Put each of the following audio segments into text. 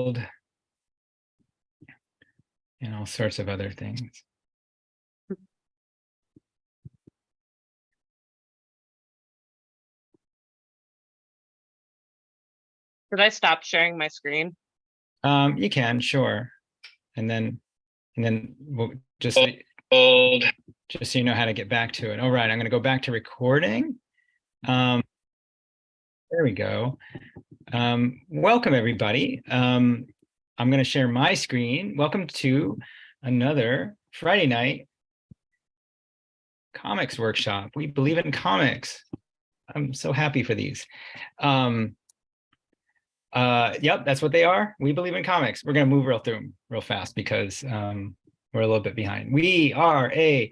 world, and all sorts of other things. Did I stop sharing my screen? You can, sure. And then we'll just so you know how to get back to it. All right, I'm going to go back to recording. There we go. Welcome, everybody. I'm going to share my screen. Welcome to another Friday night comics workshop. We believe in comics. I'm so happy for these. Yep, that's what they are. We believe in comics. We're going to move through them real fast because we're a little bit behind. We are a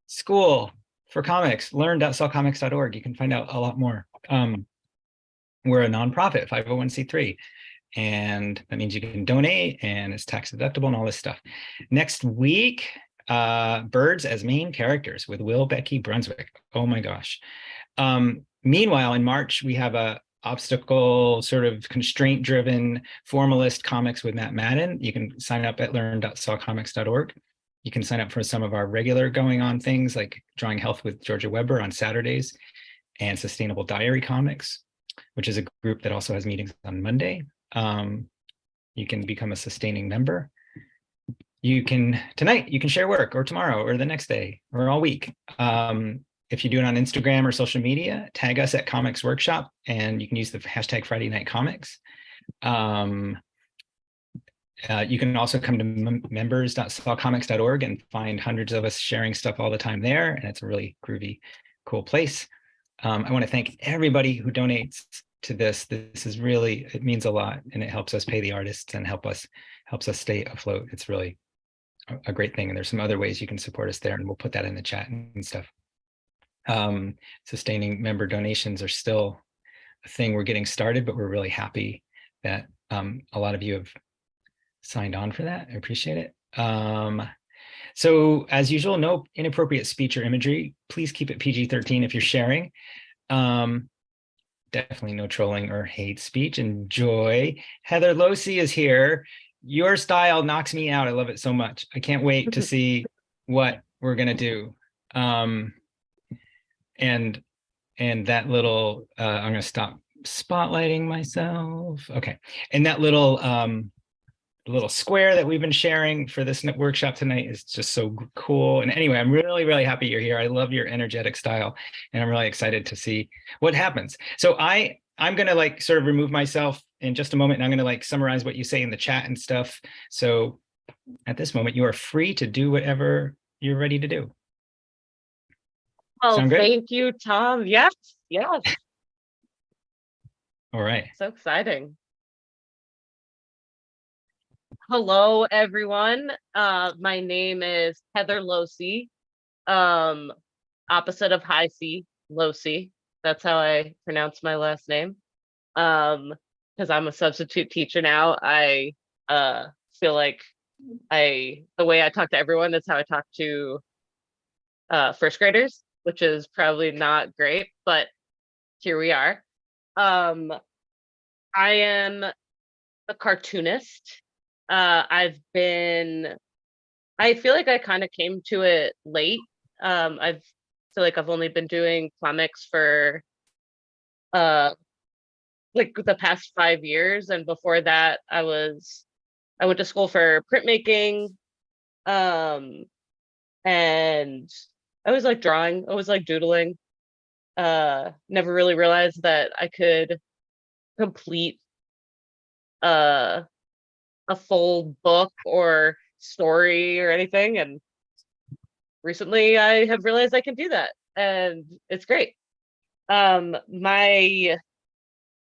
school for comics. Learn.sellcomics.org. You can find out a lot more. We're a nonprofit, 501c3, and that means you can donate and it's tax deductible and all this stuff. Next week, Birds as Main Characters with Will Becky Brunswick. Oh my gosh. Meanwhile, in March, we have a obstacle sort of constraint driven formalist comics with Matt Madden. You can sign up at learn.sellcomics.org. You can sign up for some of our regular going on things like Drawing Health with Georgia Weber on Saturdays and Sustainable Diary Comics, which is a group that also has meetings on Monday. You can become a sustaining member. Tonight, you can share work, or tomorrow, or the next day, or all week. If you do it on Instagram or social media, tag us at Comics Workshop, and you can use the hashtag Friday Night Comics. You can also come to members.sellcomics.org and find hundreds of us sharing stuff all the time there, and it's a really groovy, cool place. I want to thank everybody who donates to this. This is really, it means a lot, and it helps us pay the artists and helps us stay afloat. It's really a great thing, and there's some other ways you can support us there, and we'll put that in the chat and stuff. Sustaining member donations are still a thing. We're getting started, but we're really happy that a lot of you have signed on for that. I appreciate it. So as usual, no inappropriate speech or imagery. Please keep it PG-13 if you're sharing. Definitely no trolling or hate speech. Enjoy. Heather Loase is here. Your style knocks me out. I love it so much. I can't wait to see what we're gonna do. And that little, I'm gonna stop spotlighting myself. Okay, and that little square that we've been sharing for this workshop tonight is just so cool. And anyway, I'm really, really happy you're here. I love your energetic style, and I'm really excited to see what happens. So I'm gonna like sort of remove myself in just a moment, and I'm gonna like summarize what you say in the chat and stuff. So at this moment, you are free to do whatever you're ready to do. Oh, thank you, Tom. Yes, yes. All right. So exciting. Hello, everyone. My name is Heather Loase. Opposite of high C, Loase. That's how I pronounce my last name. Because I'm a substitute teacher now. I feel like the way I talk to everyone is how I talk to first graders, which is probably not great, but here we are. I am a cartoonist. I feel like I kind of came to it late. I feel like I've only been doing comics for like the past 5 years, and before that I went to school for printmaking, and I was like drawing, I was like doodling. Never really realized that I could complete a full book or story or anything, and recently I have realized I can do that, and it's great. My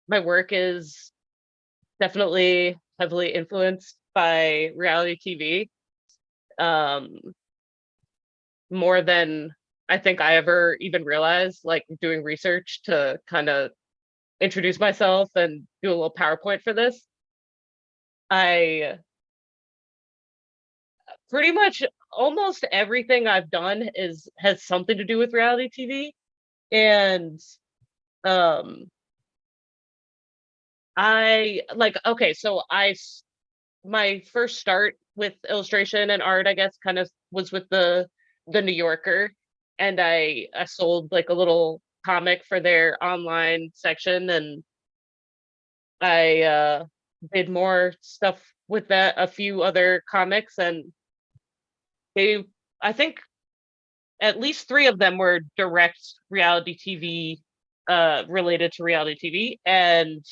work is definitely heavily influenced by reality TV, more than I think I ever even realized, like doing research to kind of introduce myself and do a little PowerPoint for this. I pretty much almost everything I've done has something to do with reality TV. And I like, okay, so I my first start with illustration and art, I guess, kind of was with the New Yorker, and I sold like a little comic for their online section, and I did more stuff with that, a few other comics, and they, I think at least three of them were direct reality TV related to reality TV, and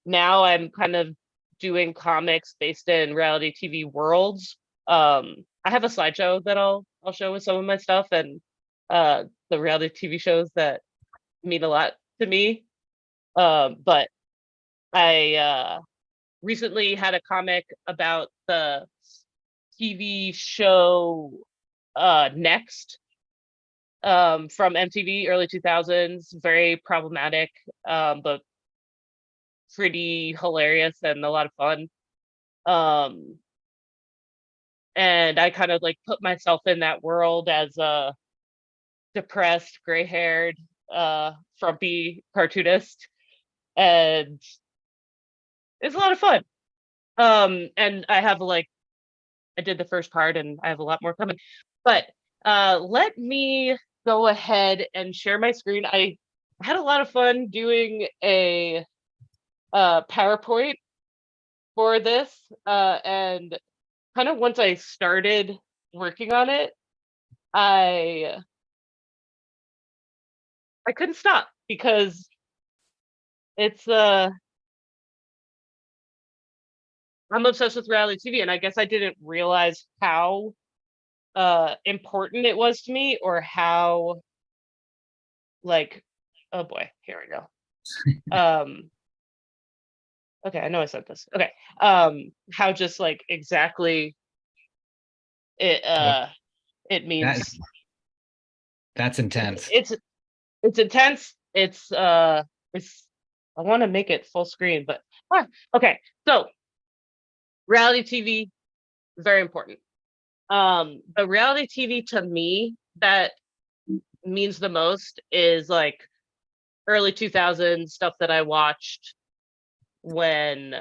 now I'm kind of doing comics based in reality TV worlds. I have a slideshow that I'll show with some of my stuff, and the reality TV shows that mean a lot to me. But I recently had a comic about the TV show Next, from MTV, early 2000s, very problematic, but pretty hilarious and a lot of fun. And I kind of like put myself in that world as a depressed, gray-haired, frumpy cartoonist, and it's a lot of fun. And I have like, I did the first part and I have a lot more coming. But let me go ahead and share my screen. I had a lot of fun doing a PowerPoint for this, and kind of once I started working on it, I couldn't stop, because it's I'm obsessed with reality TV, and I guess I didn't realize how important it was to me, or how, like, oh boy, here we go. Okay, I know I said this. Okay. How just like exactly it it means, That's intense. it's intense. It's I want to make it full screen, but okay. So reality TV, very important. The reality TV to me that means the most is like early 2000s stuff that I watched when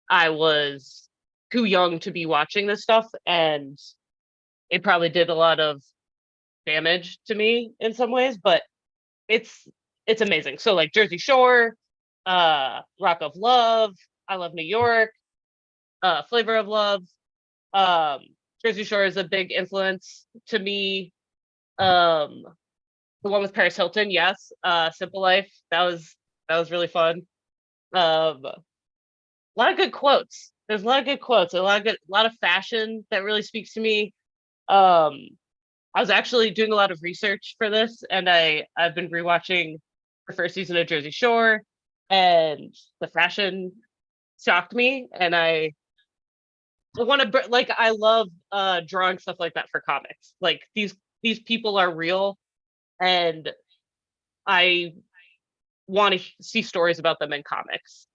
I was too young to be watching this stuff, and it probably did a lot of damage to me in some ways, but it's it's amazing. So like Jersey Shore, Rock of Love, I Love New York, Flavor of Love. Um, Jersey Shore is a big influence to me. Um, the one with Paris Hilton, yes. Simple Life, that was really fun. A lot of good quotes. There's a lot of good quotes, a lot of fashion that really speaks to me. Um, I was actually doing a lot of research for this, and I've been rewatching the first season of Jersey Shore, and the fashion shocked me, and I want to, like, I love drawing stuff like that for comics. Like these people are real, and I want to see stories about them in comics.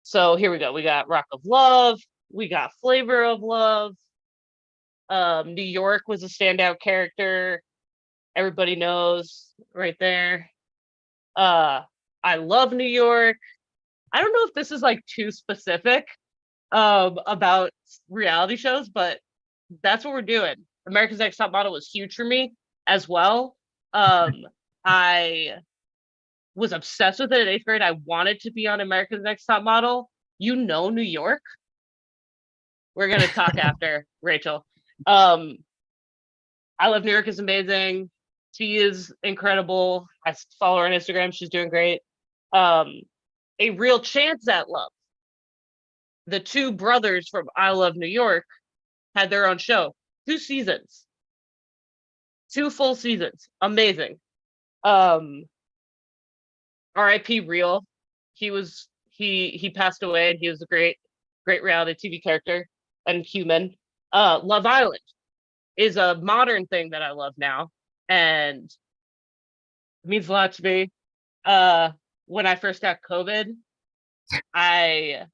So here we go. We got Rock of Love. We got Flavor of Love. New York was a standout character. Everybody knows right there. I Love New York. I don't know if this is like too specific about reality shows, but that's what we're doing. America's Next Top Model was huge for me as well. I was obsessed with it in 8th grade. I wanted to be on America's Next Top Model. You know, New York. We're gonna talk after, Rachel. I Love New York is amazing. She is incredible. I follow her on Instagram. She's doing great. A Real Chance at Love. The two brothers from I Love New York had their own show. 2 seasons. 2 full seasons. Amazing. R.I.P. Real. He passed away, and he was a great reality TV character and human. Love Island is a modern thing that I love now, and it means a lot to me. When I first got COVID, I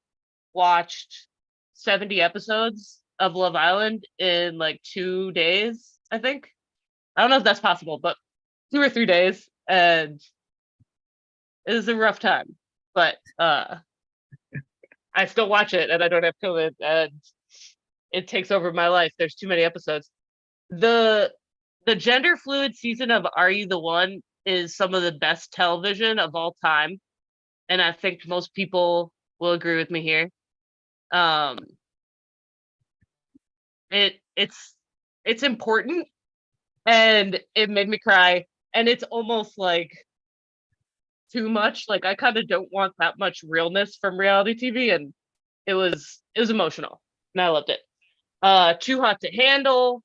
watched 70 episodes of Love Island in like 2 days, I think. I don't know if that's possible, but 2 or 3 days, and it was a rough time. But I still watch it, and I don't have COVID, and it takes over my life. There's too many episodes. The the gender fluid season of Are You the One is some of the best television of all time, and I think most people will agree with me here. Um, it's important, and it made me cry, and it's almost like too much. Like I kind of don't want that much realness from reality TV, and it was emotional, and I loved it. Too Hot to Handle.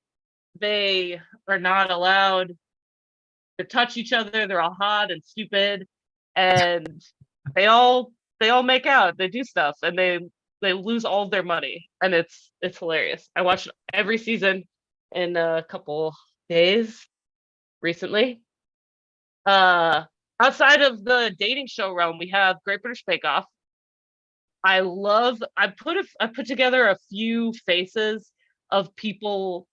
They are not allowed to touch each other. They're all hot and stupid, and they all they all make out. They do stuff, and they lose all of their money, and it's hilarious. I watched every season in a couple days recently. Uh, Outside of the dating show realm, we have Great British Bake Off. I put together a few faces of people.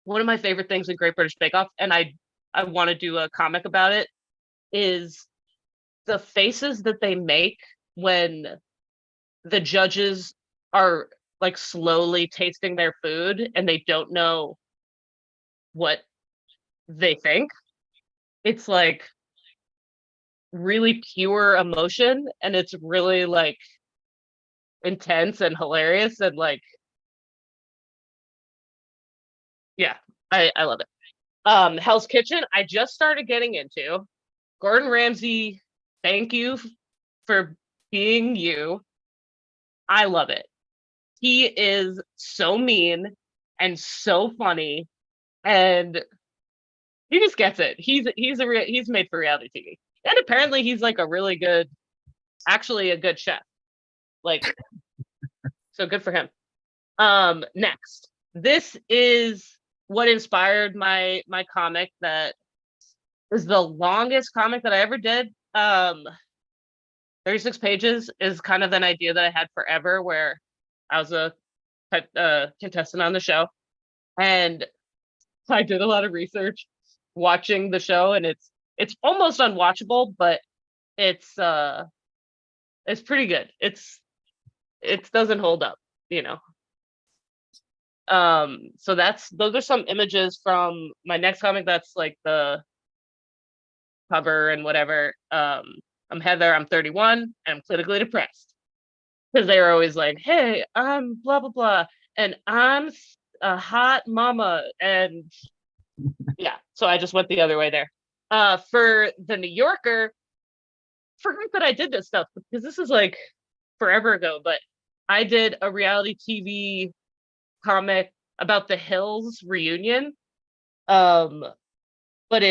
One of my favorite things in Great British Bake Off, and I want to do a comic about it, is the faces that they make when the judges are like slowly tasting their food and they don't know what they think. It's like really pure emotion, and it's really like intense and hilarious, and like, yeah, I love it. Hell's Kitchen, I just started getting into. Gordon Ramsay, thank you for being you. I love it. He is so mean and so funny, and he just gets it. He's made for reality TV, and apparently he's like a really good, actually a good chef. Like, so good for him. Next, this is what inspired my comic that is the longest comic that I ever did. 36 pages is kind of an idea that I had forever, where I was a contestant on the show, and I did a lot of research watching the show, and it's almost unwatchable, but it's uh it's pretty good. It doesn't hold up, you know. So those are some images from my next comic. That's like the cover and whatever. I'm Heather, I'm 31, and I'm clinically depressed. Because they were always like, hey, I'm blah blah blah, and I'm a hot mama, and yeah, so I just went the other way there. For the New Yorker, forgot that I did this stuff because this is like forever ago, but I did a reality TV comic about the Hills reunion. Um, but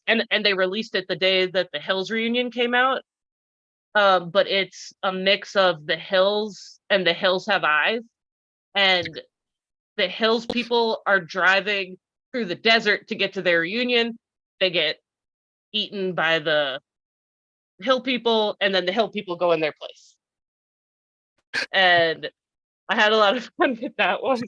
and they released it the day that the Hills reunion came out. But it's a mix of the Hills and the Hills Have Eyes, and the Hills people are driving through the desert to get to their reunion. They get eaten by the hill people, and then the hill people go in their place. And I had a lot of fun with that one.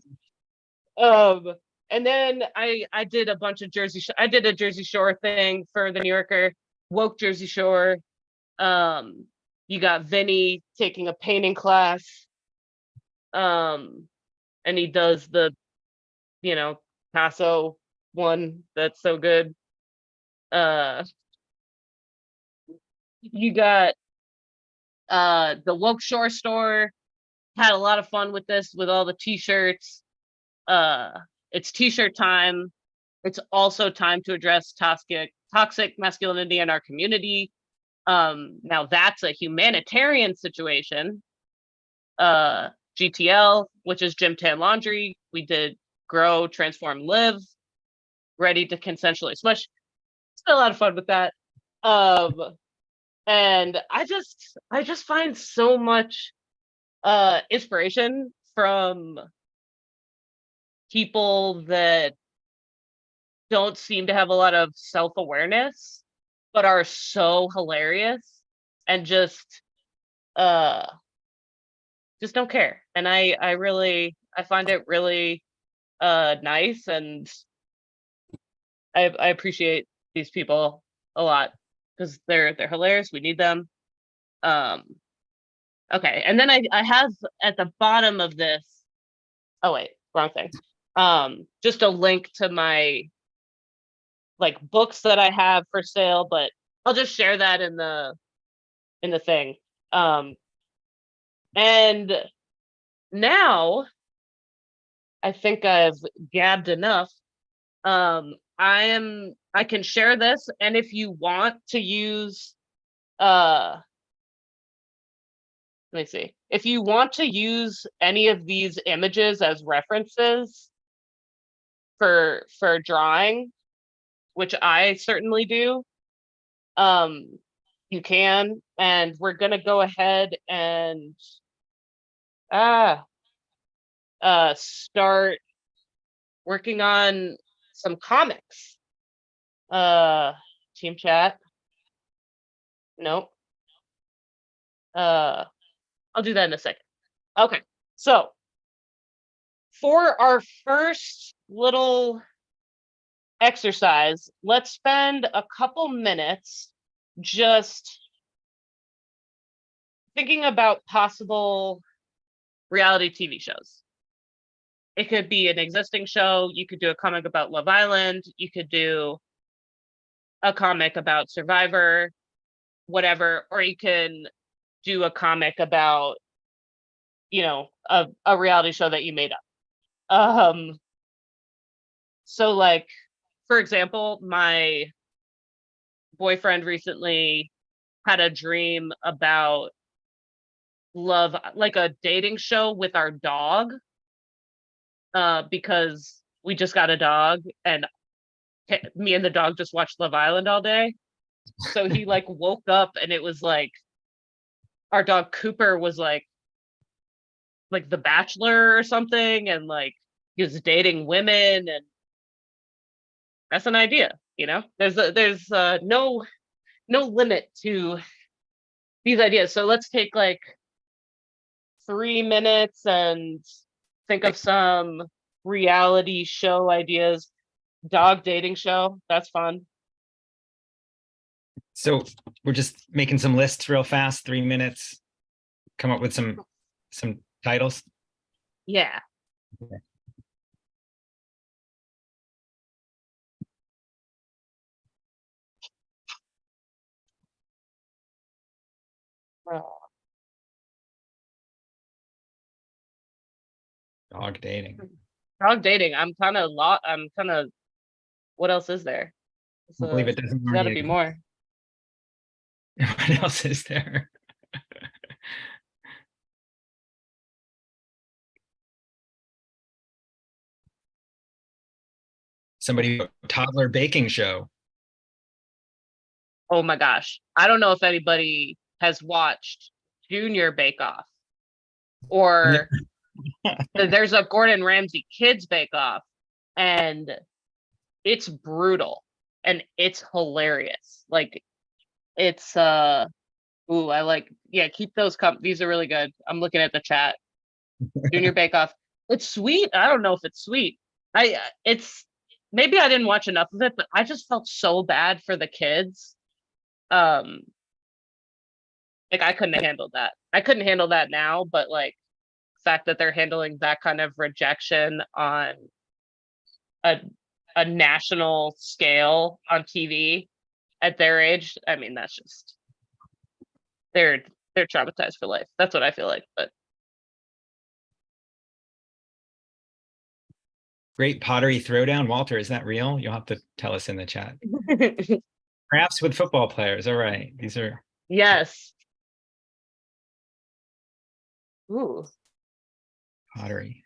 And then I did a bunch of I did a Jersey Shore thing for the New Yorker, woke Jersey Shore. You got Vinny taking a painting class. And he does the, Paso one that's so good. You got the woke shore store. Had a lot of fun with this, with all the t-shirts. It's t-shirt time. It's also time to address toxic masculinity in our community. Now that's a humanitarian situation. GTL, which is Gym Tan Laundry. We did Grow, Transform, Live, Ready to Consensually Smush. It's been a lot of fun with that. And I just find so much inspiration from people that don't seem to have a lot of self-awareness, but are so hilarious and just don't care. And I find it really nice, and I appreciate these people a lot because they're hilarious. We need them. Okay, and then I have at the bottom of this. Oh wait, wrong thing. Just a link to my like books that I have for sale, but I'll just share that in the thing. Um, and now I think I've gabbed enough. I can share this, and if you want to use let me see. If you want to use any of these images as references for drawing, which I certainly do, um, you can. And we're gonna go ahead and ah start working on some comics. Uh, team chat. Nope. I'll do that in a second. Okay, so for our first little exercise, let's spend a couple minutes just thinking about possible reality TV shows. It could be an existing show. You could do a comic about Love Island. You could do a comic about Survivor, whatever, or you can do a comic about, a reality show that you made up. So like, for example, my boyfriend recently had a dream about love, like a dating show with our dog, because we just got a dog and me and the dog just watched Love Island all day. So he like woke up and it was like our dog Cooper was like the Bachelor or something, and like he was dating women, and that's an idea. There's no limit to these ideas. So let's take like 3 minutes and think of some reality show ideas. Dog dating show, that's fun. So we're just making some lists real fast, 3 minutes, come up with some titles. Yeah. Okay. Dog dating. Dog dating. I'm kind of. What else is there? I believe it doesn't. There's got to be more. What else is there? Somebody toddler baking show. Oh my gosh. I don't know if anybody has watched Junior Bake Off, or there's a Gordon Ramsay Kids Bake Off, and it's brutal and it's hilarious. Like it's ooh, I like, yeah, keep those these are really good. I'm looking at the chat. Junior Bake Off. It's sweet. I don't know if it's sweet. It's maybe I didn't watch enough of it, but I just felt so bad for the kids. Like I couldn't handle that. I couldn't handle that now, but like the fact that they're handling that kind of rejection on a national scale on TV at their age, I mean, that's just they're traumatized for life. That's what I feel like. But Great pottery throwdown. Walter, is that real? You'll have to tell us in the chat. Crafts with football players. All right. These are. Yes. Ooh. Pottery.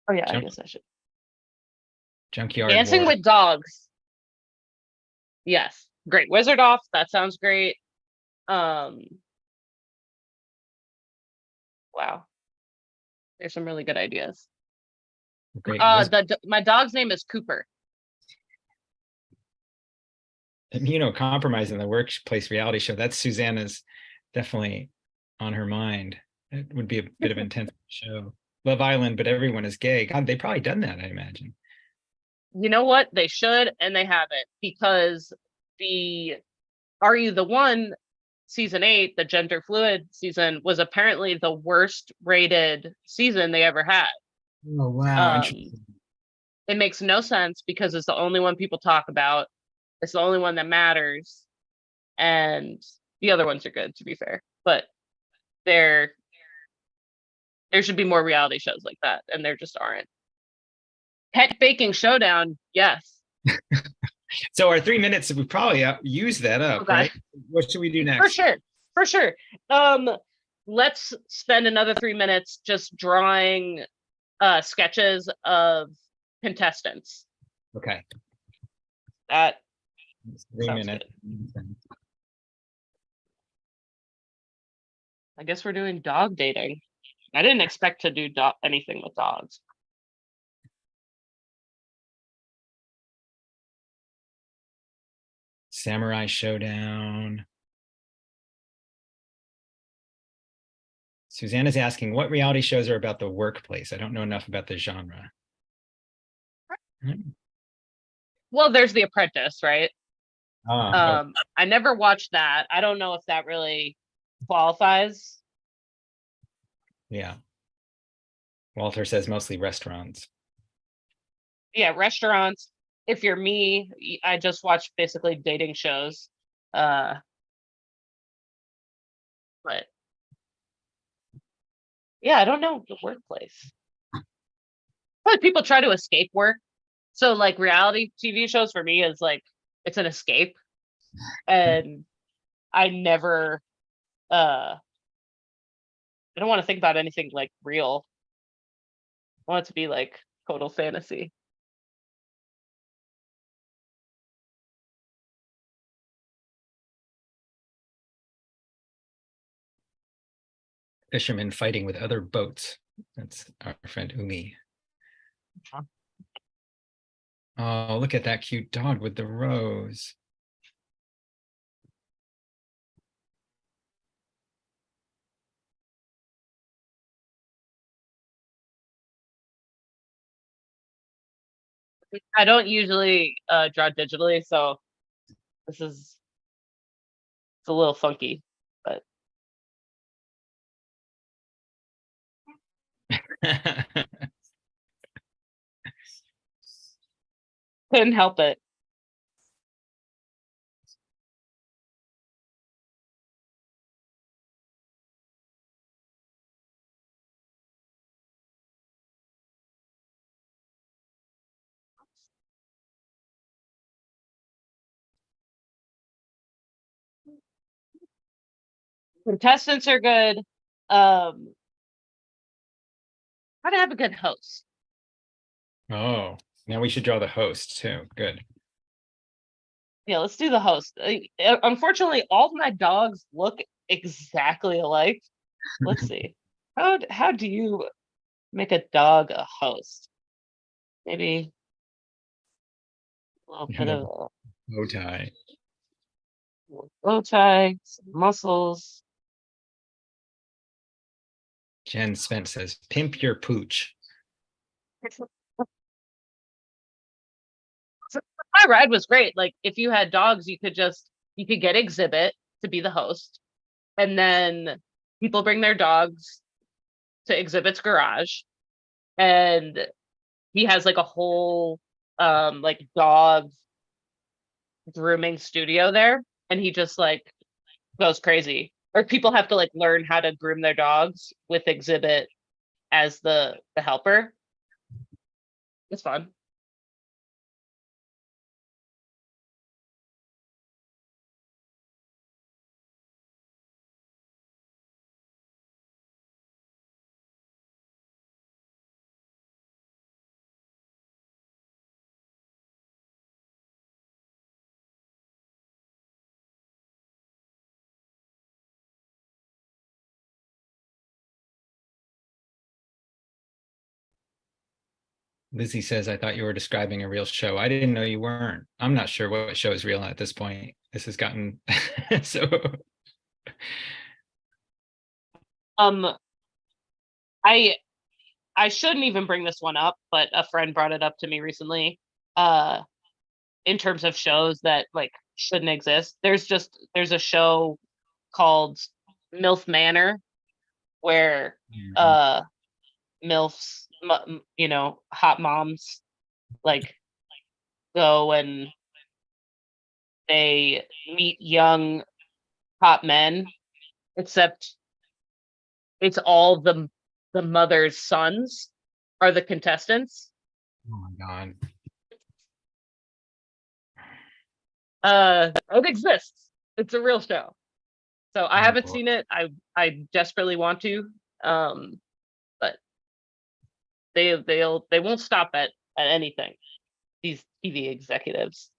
Oh yeah, I guess I should. Junkyard Dancing War. with Dogs. Yes. Great. Wizard Off. That sounds great. Wow. There's some really good ideas. Great. My dog's name is Cooper. Immunocompromised in the workplace reality show. That's Susanna's definitely on her mind. It would be a bit of an intense show. Love Island, but everyone is gay. God, they probably done that, I imagine. You know what? They should, and they haven't, because the Are You the One season 8, the gender fluid season, was apparently the worst rated season they ever had. Oh, wow. Um, it makes no sense because it's the only one people talk about. It's the only one that matters, and the other ones are good, to be fair. But there should be more reality shows like that, and there just aren't. Pet Baking Showdown, yes. So our 3 minutes, we probably used that up, Okay. right? What should we do next? For sure. Let's spend another 3 minutes just drawing sketches of contestants. Okay. That 3 minutes. good. I guess we're doing dog dating. I didn't expect to do anything with dogs. Samurai Showdown. Susanna's asking, what reality shows are about the workplace? I don't know enough about the genre. Well, there's The Apprentice, right? Oh. I never watched that. I don't know if that really qualifies. Yeah. Walter says mostly restaurants. Yeah, restaurants. If you're me, I just watch basically dating shows. But yeah, I don't know the workplace. But people try to escape work. So like reality TV shows for me is like it's an escape. And I never I don't want to think about anything like real. I want it to be like total fantasy. Fishermen fighting with other boats. That's our friend Umi. Oh, look at that cute dog with the rose. I don't usually draw digitally, so this is it's a little funky, but couldn't help it. Contestants are good. How to have a good host. Oh, now we should draw the host too. Good. Yeah, let's do the host. Unfortunately, all of my dogs look exactly alike. Let's see. How do you make a dog a host? Maybe a little bit of a Bow tie. bow tie, some muscles. Jen Spence says, pimp your pooch. My ride was great. Like if you had dogs, you could get Exhibit to be the host, and then people bring their dogs to Exhibit's garage, and he has like a whole like dog grooming studio there, and he just like goes crazy. Or people have to like learn how to groom their dogs with Exhibit as the helper. It's fun. Lizzie says, I thought you were describing a real show. I didn't know you weren't. I'm not sure what show is real at this point. This has gotten so. Um, I I shouldn't even bring this one up, but a friend brought it up to me recently. In terms of shows that like shouldn't exist. There's a show called MILF Manor where Mhm. uh MILFs, hot moms like go and they meet young hot men, except it's all the mother's sons are the contestants. Oh my God. It exists. It's a real show. So I Oh, haven't boy. seen it. I desperately want to. But they won't stop at anything. These TV executives.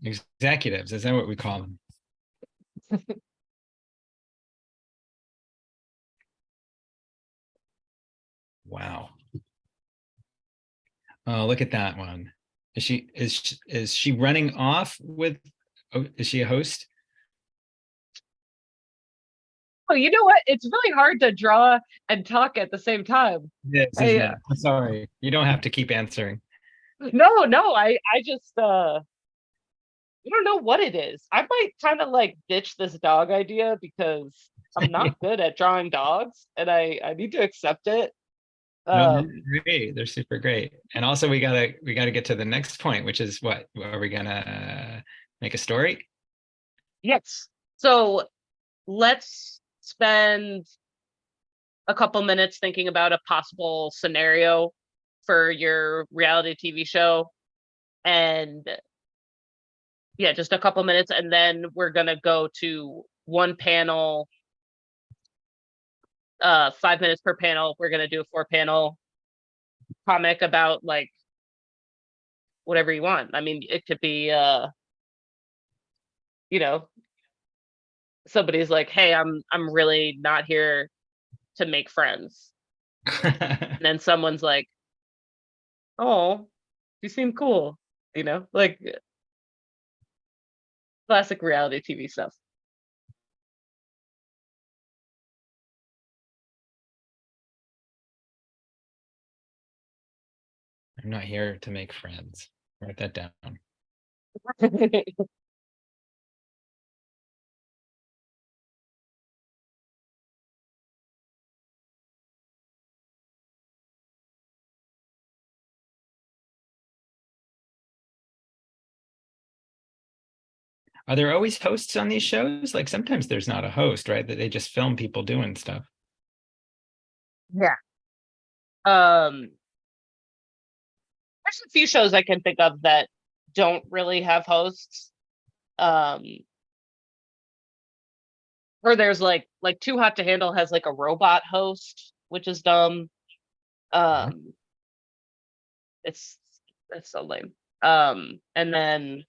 Executives, is that what we call them? Wow. Oh, look at that one. Is she running off with, oh, is she a host? Oh, you know what? It's really hard to draw and talk at the same time. Yes, isn't I it? I'm sorry. You don't have to keep answering. no, I just I don't know what it is. I might kind of like ditch this dog idea because I'm not good at drawing dogs and I need to accept it. No, they're Um great. They're super great. And also we gotta get to the next point, which is what? Are we gonna make a story? yes. So let's spend a couple minutes thinking about a possible scenario for your reality TV show. And yeah, just a couple minutes. And then we're going to go to one panel, 5 minutes per panel. We're going to do a 4 panel comic about like whatever you want. I mean, it could be, you know, somebody's like, hey, I'm really not here to make friends. And then someone's like, oh, you seem cool, like classic reality TV stuff. I'm not here to make friends. Write that down. Are there always hosts on these shows? Like sometimes there's not a host, right? That they just film people doing stuff. Yeah. Um, there's a few shows I can think of that don't really have hosts. Um, or there's like Too Hot to Handle has like a robot host, which is dumb. Um, it's that's so lame. And then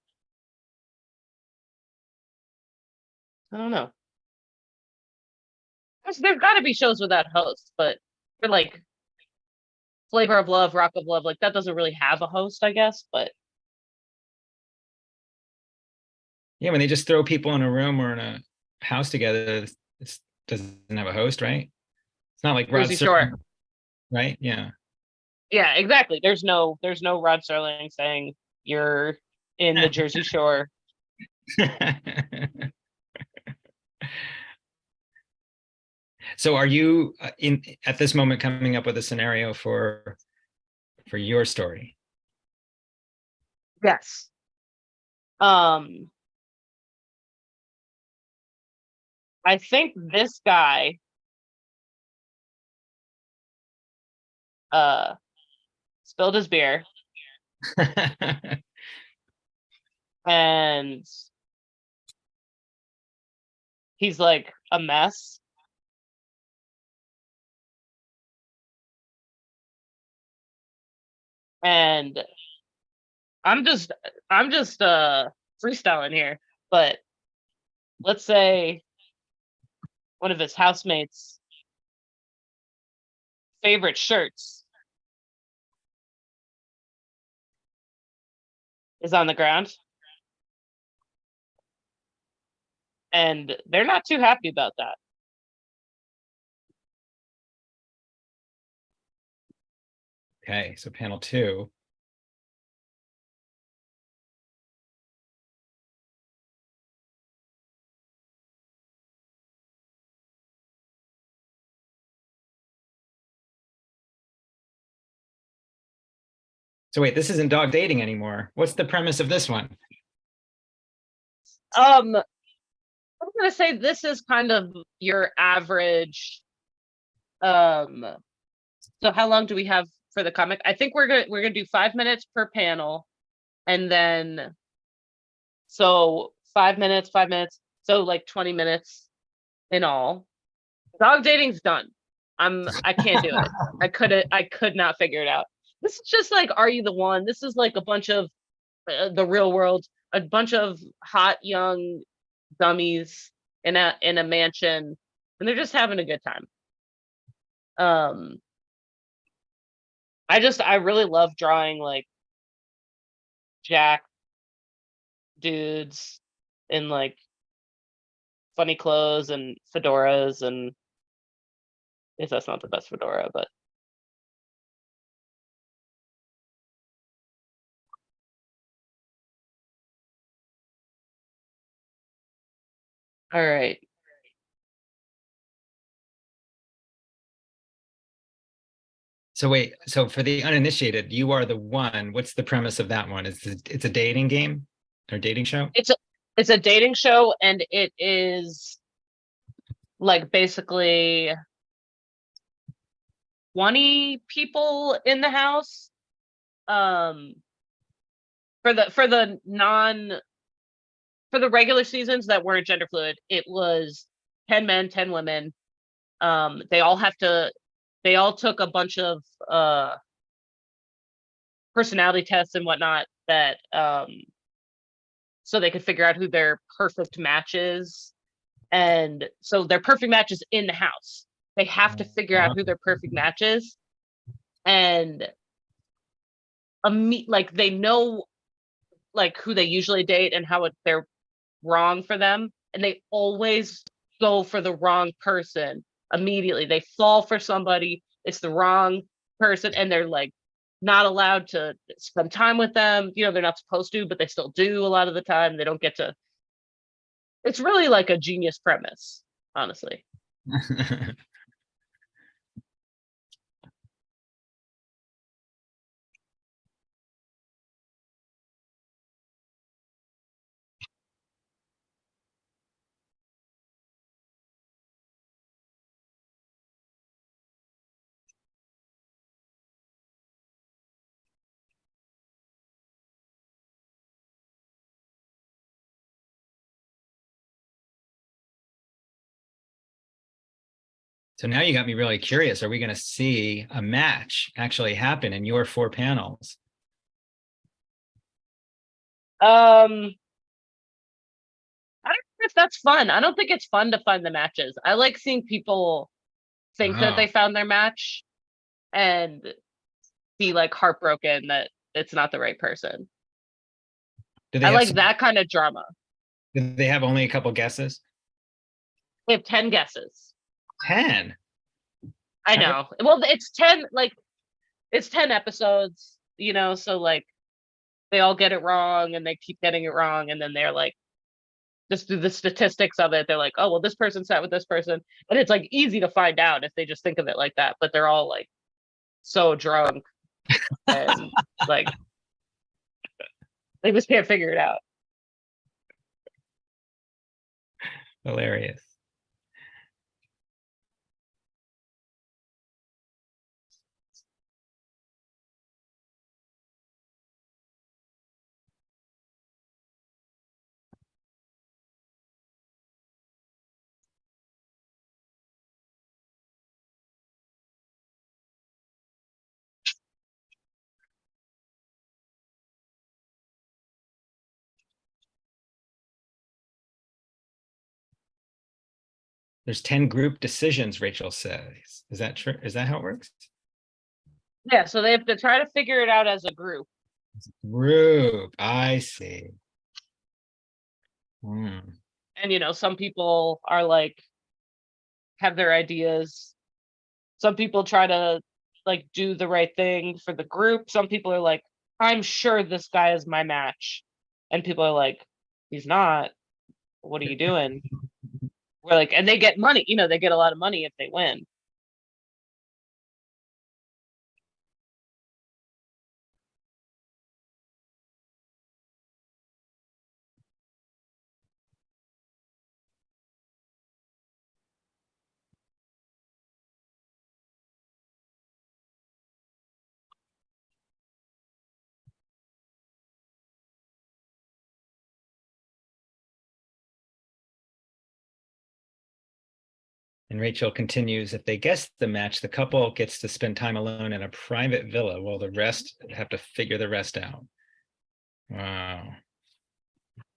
I don't know. There's got to be shows without hosts, but for like Flavor of Love, Rock of Love, like that doesn't really have a host, I guess. But Yeah, when they just throw people in a room or in a house together, it doesn't have a host, right? It's not like Rod Jersey Shore, Serling, right? Yeah. yeah, exactly. There's no Rod Serling saying you're in the Jersey Shore. So are you in at this moment coming up with a scenario for your story? Yes. Um, I think this guy uh spilled his beer and he's like a mess. And I'm just I'm just freestyling here, but let's say one of his housemates' favorite shirts is on the ground and they're not too happy about that. Okay, so panel two. So wait, this isn't dog dating anymore. What's the premise of this one? I'm gonna say this is kind of your average. Um, so how long do we have for the comic? I think we're gonna do 5 minutes per panel, and then so 5 minutes, 5 minutes, so like 20 minutes in all. Dog dating's done. I can't do it. I could not figure it out. This is just like, are you the one? This is like a bunch of the real world, a bunch of hot young dummies in a mansion, and they're just having a good time. Um, I really love drawing like jack dudes in like funny clothes and fedoras, and if that's not the best fedora, but all right. So wait, so for the uninitiated, you are the one. What's the premise of that one? It's a dating game or dating show? It's a dating show, and it is like basically 20 people in the house. Um, for the non for the regular seasons that weren't gender fluid, it was 10 men, 10 women. They all have to they all took a bunch of personality tests and whatnot that so they could figure out who their perfect match is. And so their perfect match is in the house. They have to figure out who their perfect match is. And like they know like who they usually date and they're wrong for them, and they always go for the wrong person immediately. They fall for somebody, it's the wrong person, and they're like not allowed to spend time with them. They're not supposed to, but they still do a lot of the time. They don't get to. It's really like a genius premise, honestly. So now you got me really curious. Are we going to see a match actually happen in your 4 panels? um I don't know if that's fun. I don't think it's fun to find the matches. I like seeing people think that Oh, they found their match and be like heartbroken that it's not the right person. do I they have like some, that kind of drama. do they have only a couple guesses? We have 10 guesses. 10. I How did, know. Well, it's 10, like, it's 10 episodes, so like they all get it wrong and they keep getting it wrong. And then they're like, just through the statistics of it, they're like, oh, well, this person sat with this person. And it's like easy to find out if they just think of it like that. But they're all like so drunk and like they just can't figure it out. hilarious. There's 10 group decisions, Rachel says. Is that true? Is that how it works? Yeah. So they have to try to figure it out as a group. Group. I see. Hmm. And, some people are like, have their ideas. Some people try to like do the right thing for the group. Some people are like, I'm sure this guy is my match. And people are like, he's not. What are you doing? We're like, and they get money, they get a lot of money if they win. And Rachel continues, if they guess the match, the couple gets to spend time alone in a private villa while the rest have to figure the rest out. Wow.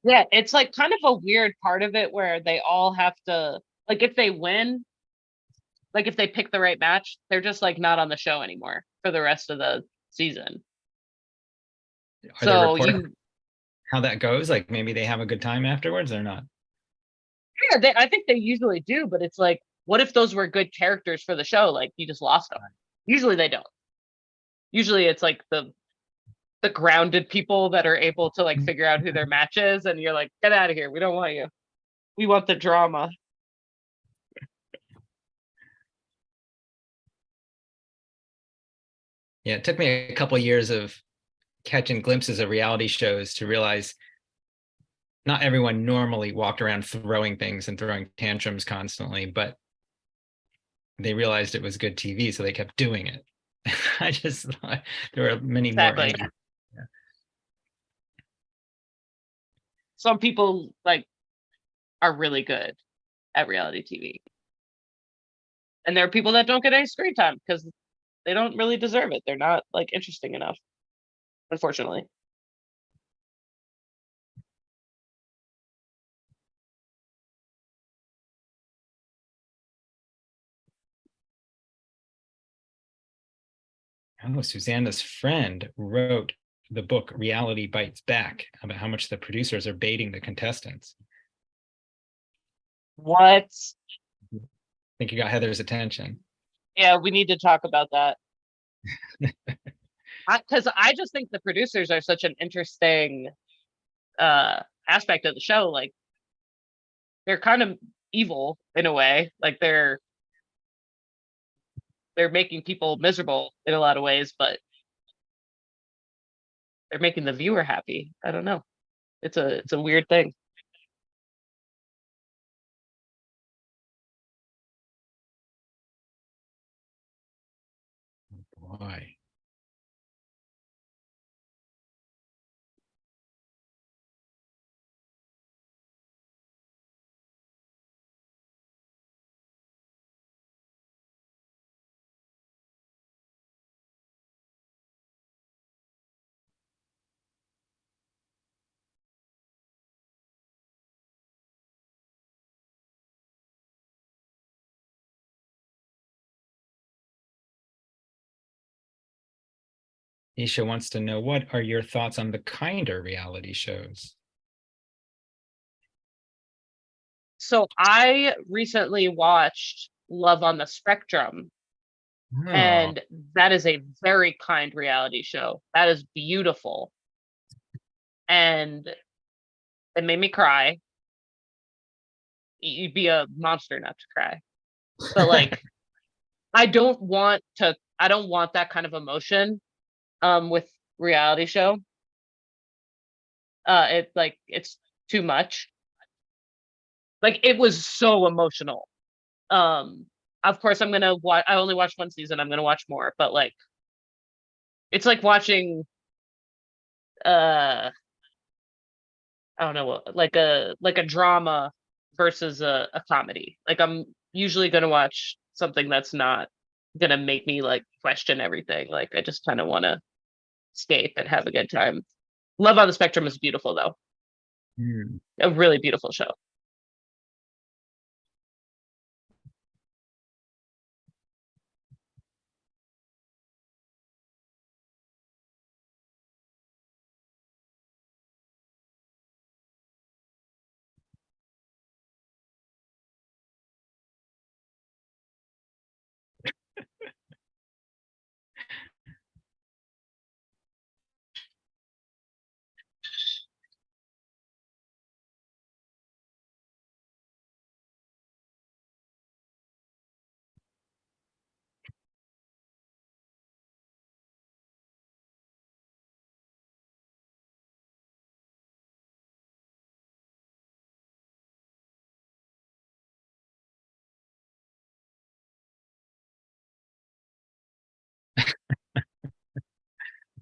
Yeah, it's like kind of a weird part of it where they all have to, like, if they win, like if they pick the right match, they're just like not on the show anymore for the rest of the season. Are there So reports how that goes? Like maybe they have a good time afterwards or not? yeah, I think they usually do, but it's like, what if those were good characters for the show? Like you just lost them. Usually they don't. Usually it's like the grounded people that are able to like figure out who their match is, and you're like, get out of here. We don't want you. We want the drama. Yeah, it took me a couple of years of catching glimpses of reality shows to realize not everyone normally walked around throwing things and throwing tantrums constantly, but they realized it was good TV, so they kept doing it. I just thought there were many more. Exactly. Yeah. Some people like are really good at reality TV. And there are people that don't get any screen time because they don't really deserve it. They're not like interesting enough, unfortunately. Oh, Susanna's friend wrote the book Reality Bites Back about how much the producers are baiting the contestants. What? I think you got Heather's attention. Yeah, we need to talk about that. Because I just think the producers are such an interesting aspect of the show. Like they're kind of evil in a way. Like they're making people miserable in a lot of ways, but they're making the viewer happy. I don't know. It's a weird thing. Boy. Isha wants to know, what are your thoughts on the kinder reality shows? So I recently watched Love on the Spectrum, Oh, and that is a very kind reality show. That is beautiful. And it made me cry. You'd be a monster not to cry. But like I don't want that kind of emotion with reality show. It's too much. Like it was so emotional. Um of course I'm gonna watch I only watched one season, I'm gonna watch more, but like it's like watching uh I don't know, like a drama versus a comedy. Like I'm usually gonna watch something that's not gonna make me like question everything. Like I just kind of want to escape and have a good time. Love on the Spectrum is beautiful though. hmm. A really beautiful show.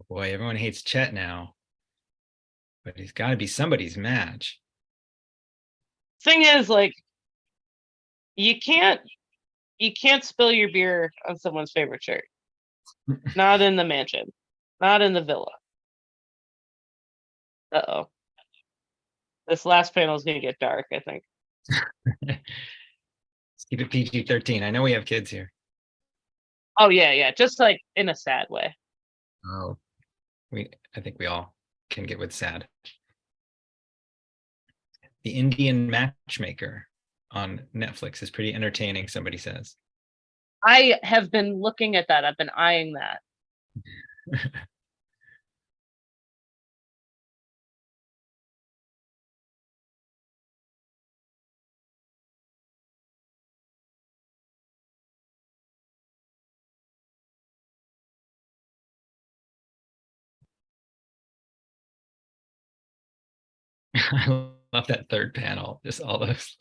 Boy, everyone hates Chet now, but he's got to be somebody's match. Thing is, like, you can't. You can't spill your beer on someone's favorite shirt. Not in the mansion. Not in the villa. Uh-oh. This last panel is gonna get dark, I think. Let's keep it PG-13. I know we have kids here. Oh yeah. Just like in a sad way. Oh, I think we all can get with sad. The Indian Matchmaker on Netflix is pretty entertaining, somebody says. I have been looking at that. I've been eyeing that. I love that third panel, just all those.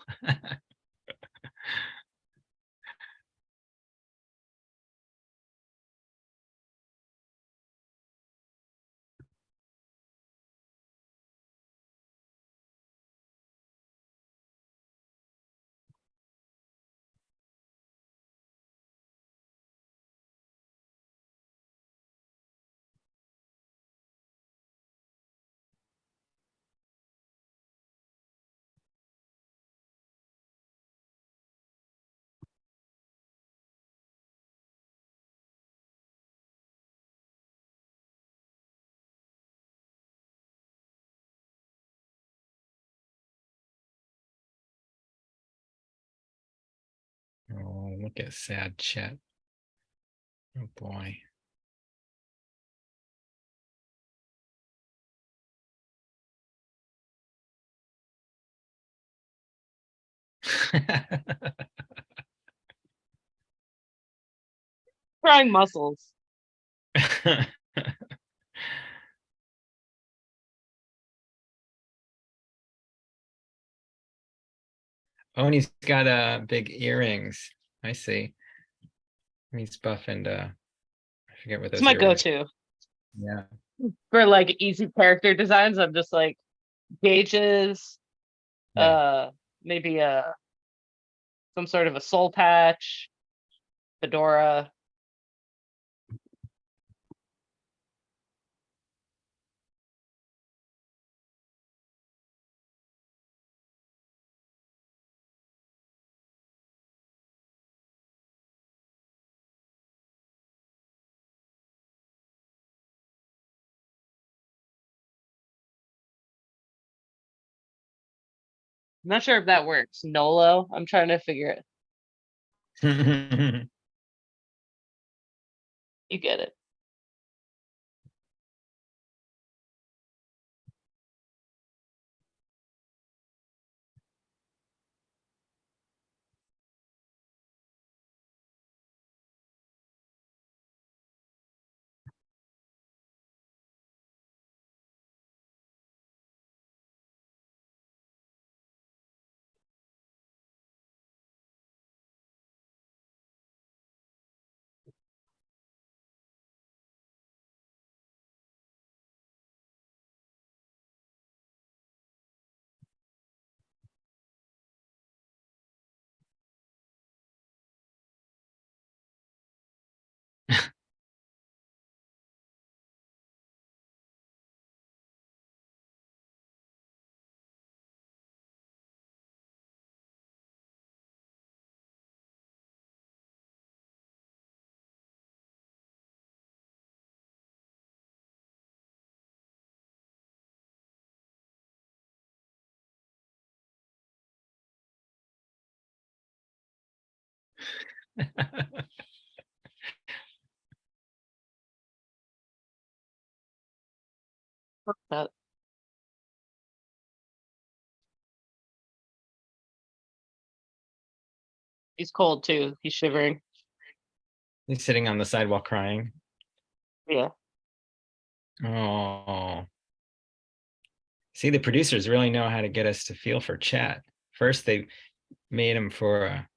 Oh, look at sad chat. Oh boy. Trying muscles. Oh, and he's got big earrings. I see. He's buff and I forget what It's those my earrings. go-to Yeah. for like easy character designs. I'm just like gauges, Yeah. maybe some sort of a soul patch, fedora. I'm not sure if that works. Nolo. I'm trying to figure it. You get it. That he's cold too. He's shivering. He's sitting on the sidewalk crying. Yeah. Oh. See, the producers really know how to get us to feel for Chat. First, they made him for a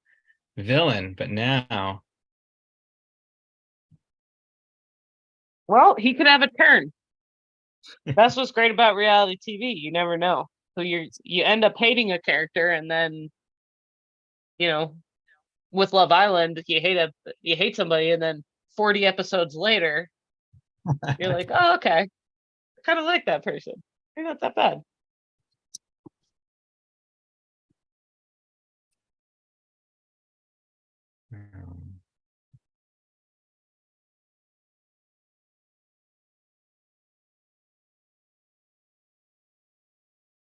villain, but now. Well, he could have a turn. That's what's great about reality TV. You never know. So you end up hating a character and then, you know, with Love Island, you hate somebody, and then 40 episodes later, you're like, oh, okay, I kind of like that person. They're not that bad.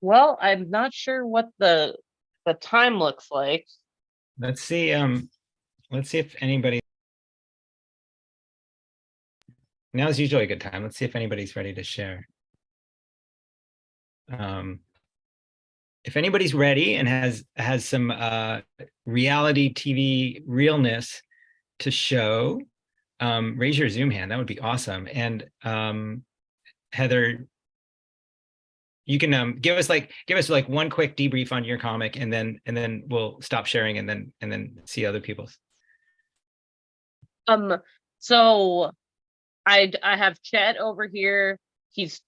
Well, I'm not sure what the time looks like. Let's see. Let's see if anybody. Now is usually a good time. Let's see if anybody's ready to share. If anybody's ready and has some reality TV realness to show, raise your Zoom hand. That would be awesome. And Heather, you can give us like one quick debrief on your comic, and then we'll stop sharing and then see other people's. So I have Chet over here. He's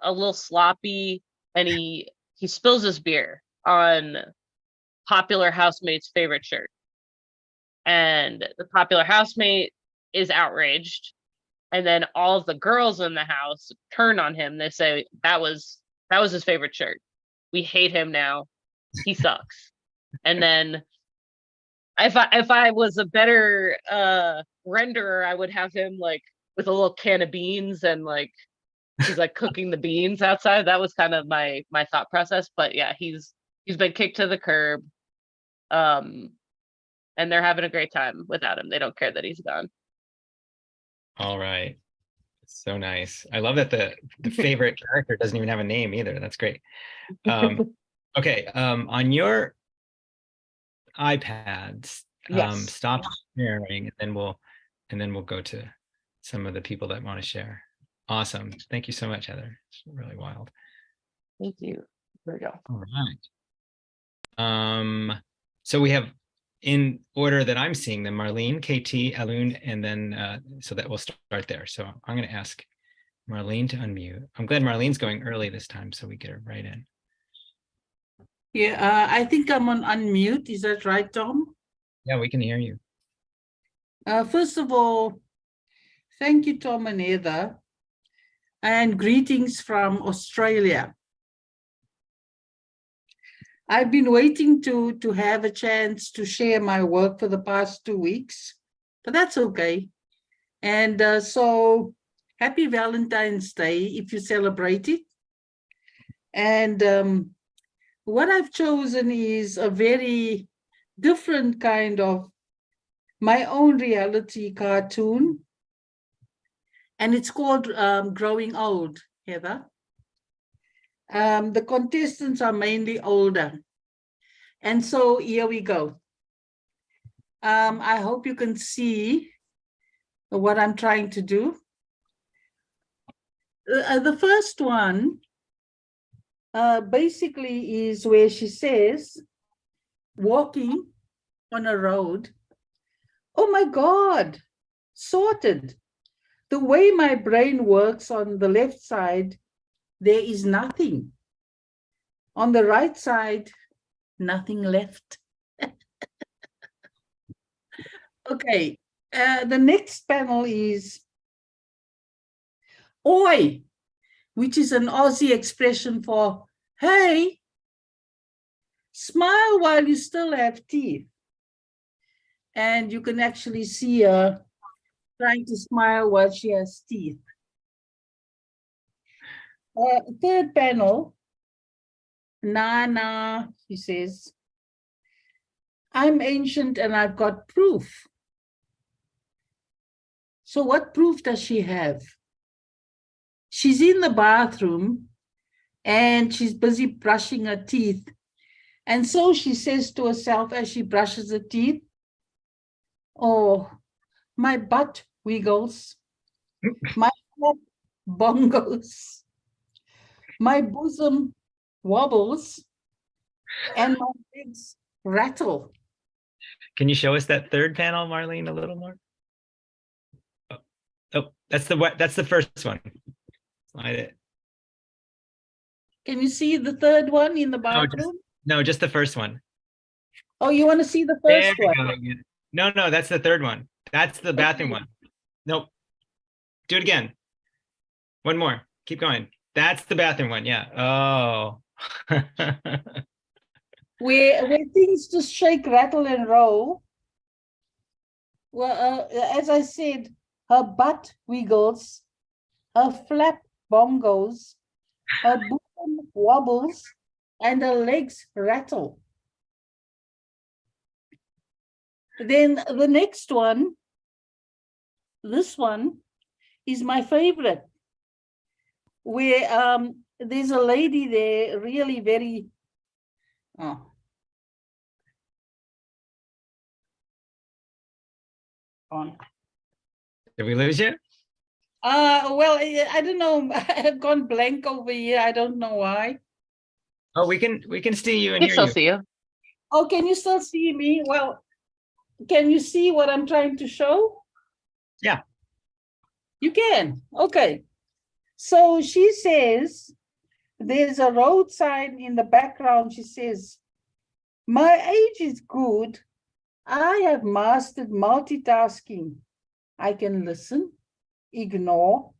a little sloppy, and he spills his beer on popular housemate's favorite shirt, and the popular housemate is outraged, and then all of the girls in the house turn on him. They say that was his favorite shirt. We hate him now. He sucks. And then if I was a better renderer, I would have him like with a little can of beans, and like he's like cooking the beans outside. That was kind of my thought process. But yeah, he's been kicked to the curb. And they're having a great time without him. They don't care that he's gone. All right. So nice. I love that the favorite character doesn't even have a name either. That's great. Okay. On your iPads, Yes. stop sharing, and then we'll go to some of the people that want to share. Awesome. Thank you so much, Heather. It's really wild. Thank you. There we go. All right. So we have, in order that I'm seeing them, Marlene, KT, Alun, and then so that we'll start there. So I'm going to ask Marlene to unmute. I'm glad Marlene's going early this time, so we get her right in. Yeah, I think I'm on unmute. Is that right, Tom? Yeah, we can hear you. First of all, thank you, Tom and Heather, and greetings from Australia. I've been waiting to have a chance to share my work for the past 2 weeks, but that's okay. And so happy Valentine's Day if you celebrate it. And what I've chosen is a very different kind of my own reality cartoon. And it's called Growing Old, Heather. The contestants are mainly older. And so here we go. I hope you can see what I'm trying to do. The first one basically is where she says, walking on a road. Oh my God, sorted. The way my brain works on the left side, there is nothing. On the right side, nothing left. Okay, the next panel is oi, which is an Aussie expression for, hey, smile while you still have teeth. And you can actually see her trying to smile while she has teeth. Third panel, Nana, she says, I'm ancient and I've got proof. So what proof does she have? She's in the bathroom and she's busy brushing her teeth. And so she says to herself as she brushes her teeth, oh, my butt wiggles, my head bongos, my bosom wobbles, and my legs rattle. Can you show us that third panel, Marlene, a little more? Oh, that's the first one. Slide it. Can you see the third one in the bathroom? No, just the first one. Oh, you want to see the There first we one? go. No, no, that's the third one. That's the bathroom one. Nope. Do it again. One more. Keep going. That's the bathroom one. Yeah. Oh. Where things just shake, rattle, and roll. Well, as I said, her butt wiggles, her flap bongos, her bottom wobbles, and her legs rattle. Then the next one, this one, is my favorite, where there's a lady there, really very, oh. On. Did we lose you? Well, I don't know. I've gone blank over here. I don't know why. Oh, we can see you and We hear still you. see you. Oh, can you still see me? Well, can you see what I'm trying to show? Yeah. You can. Okay. So she says, there's a road sign in the background. She says, my age is good. I have mastered multitasking. I can listen, ignore,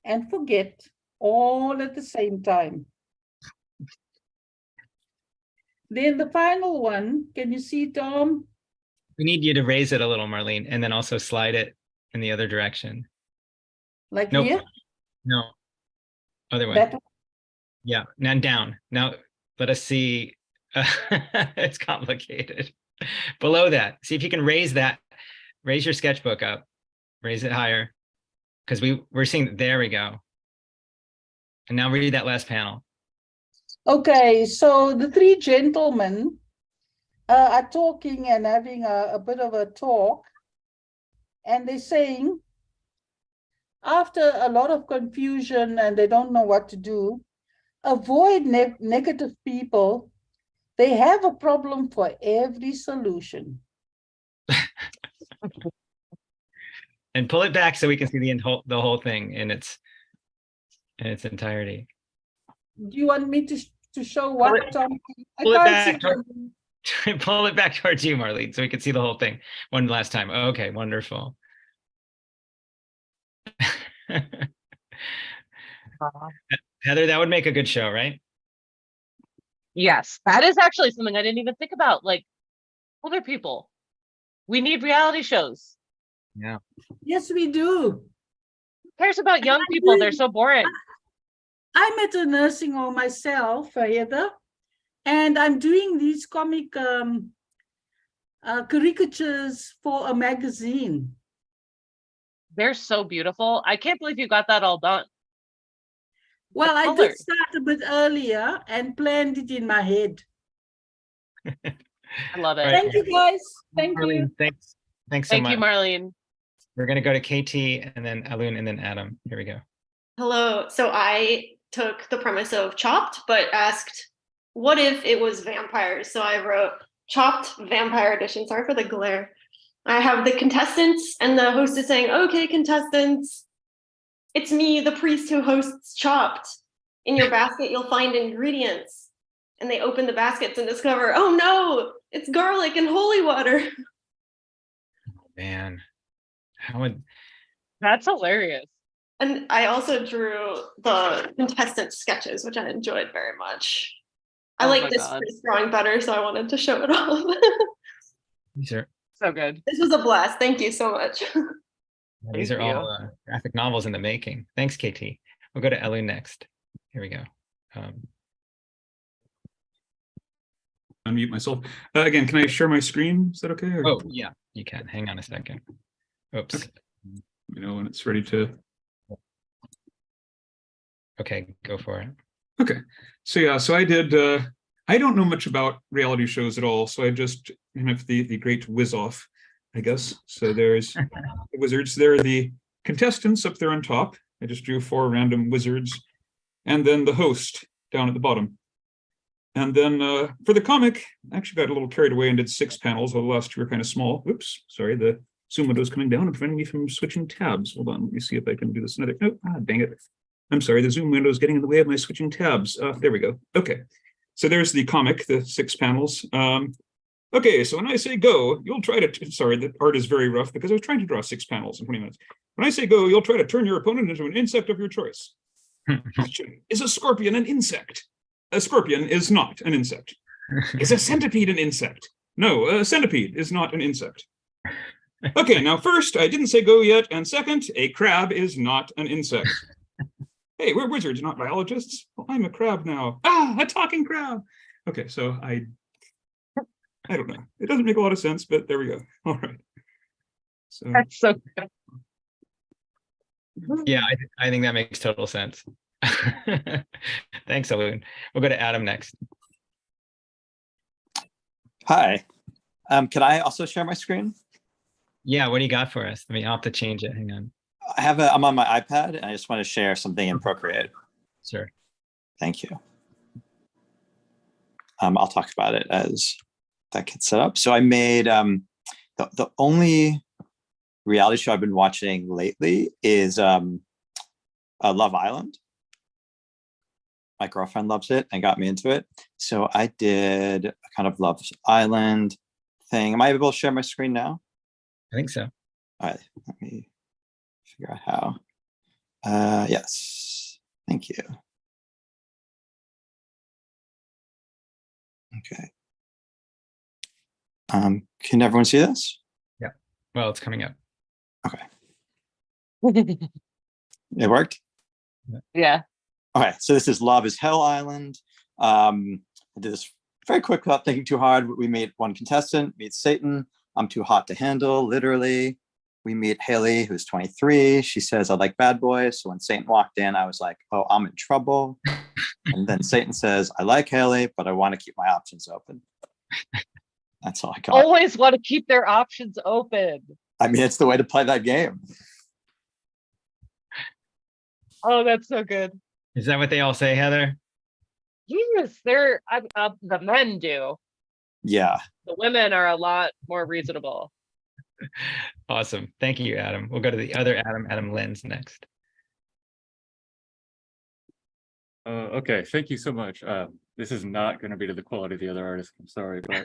and forget all at the same time. Then the final one, can you see, Tom? We need you to raise it a little, Marlene, and then also slide it in the other direction. Like Nope. here? No. Other way. That one? Yeah. Now down. Now let us see. It's complicated. Below that. See if you can raise that. Raise your sketchbook up. Raise it higher. Because we're seeing, there we go. And now read that last panel. Okay, so the three gentlemen are talking and having a bit of a talk. And they're saying, after a lot of confusion and they don't know what to do, avoid negative people. They have a problem for every solution. And pull it back so we can see the whole thing in its entirety. Do you want me to show what, Tom? I Pull it can't back. see. Pull it back towards you, Marlene, so we can see the whole thing one last time. Okay, wonderful. Heather, that would make a good show, right? Yes, that is actually something I didn't even think about. Like older people, we need reality shows. Yeah. Yes, we do. Who cares about young people? They're so boring. I'm at a nursing home myself, Heather, and I'm doing these comic caricatures for a magazine. They're so beautiful. I can't believe you got that all done. Well, I did start a bit earlier and planned it in my head. I love it. Right. Thank you, guys. Thank Marlene, you. Thanks so Thank much. you, Marlene. We're going to go to KT and then Alun and then Adam. Here we go. Hello. So I took the premise of Chopped, but asked, what if it was vampires? So I wrote Chopped Vampire Edition. Sorry for the glare. I have the contestants and the host is saying, okay, contestants, it's me, the priest who hosts Chopped. In your basket, you'll find ingredients. And they open the baskets and discover, oh no, it's garlic and holy water. Man, how would... That's hilarious. And I also drew the contestant sketches, which I enjoyed very much. I like this drawing better, so I wanted to show it off. These are so good. This was a blast. Thank you so much. These are all graphic novels in the making. Thanks, KT. We'll go to Elu next. Here we go. Unmute myself. Again, can I share my screen? Is that okay? Or... Oh, yeah, you can. Hang on a second. Oops. Okay. Let me know when it's ready to. Okay, go for it. Okay. So yeah, so I did, I don't know much about reality shows at all. So I just have the great whiz off, I guess. So there's the wizards. There are the contestants up there on top. I just drew 4 random wizards. And then the host down at the bottom. And then for the comic, I actually got a little carried away and did 6 panels. The last 2 are kind of small. Oops, sorry, the Zoom window is coming down and preventing me from switching tabs. Hold on, let me see if I can do this another. Oh, dang it. I'm sorry, the Zoom window is getting in the way of my switching tabs. There we go. Okay, so there's the comic, the 6 panels. Okay, so when I say go, you'll try to, sorry, the art is very rough because I was trying to draw 6 panels in 20 minutes. When I say go, you'll try to turn your opponent into an insect of your choice. Question, is a scorpion an insect? A scorpion is not an insect. Is a centipede an insect? No, a centipede is not an insect. Okay, now first, I didn't say go yet, and second, a crab is not an insect. Hey, we're wizards, not biologists. Well, I'm a crab now. Ah, a talking crab. Okay, so I don't know. It doesn't make a lot of sense, but there we go. All right. So That's so good. Yeah, I think that makes total sense. Thanks, Alun. We'll go to Adam next. Hi. Can I also share my screen? Yeah, what do you got for us? I mean, I'll have to change it. Hang on. I'm on my iPad and I just want to share something in Procreate. Sure. Thank you. I'll talk about it as that gets set up. So I made the only reality show I've been watching lately is Love Island. My girlfriend loves it and got me into it. So I did a kind of Love Island thing. Am I able to share my screen now? I think so. All right, let me figure out how. Yes, thank you. Okay. Can everyone see this? Yeah. Well, it's coming up. Okay. It worked? Yeah. Okay, so this is Love is Hell Island. I did this very quick without thinking too hard. We made one contestant, meet Satan. I'm too hot to handle, literally. We meet Haley, who's 23. She says, I like bad boys. So when Satan walked in, I was like, oh, I'm in trouble. And then Satan says, I like Haley, but I want to keep my options open. That's all I got. Always want to keep their options open. I mean, it's the way to play that game. Oh, that's so good. Is that what they all say, Heather? Yes, the men do. Yeah. The women are a lot more reasonable. Awesome. Thank you, Adam. We'll go to the other Adam, Adam Lenz next. Okay, thank you so much. This is not going to be to the quality of the other artists. I'm sorry, but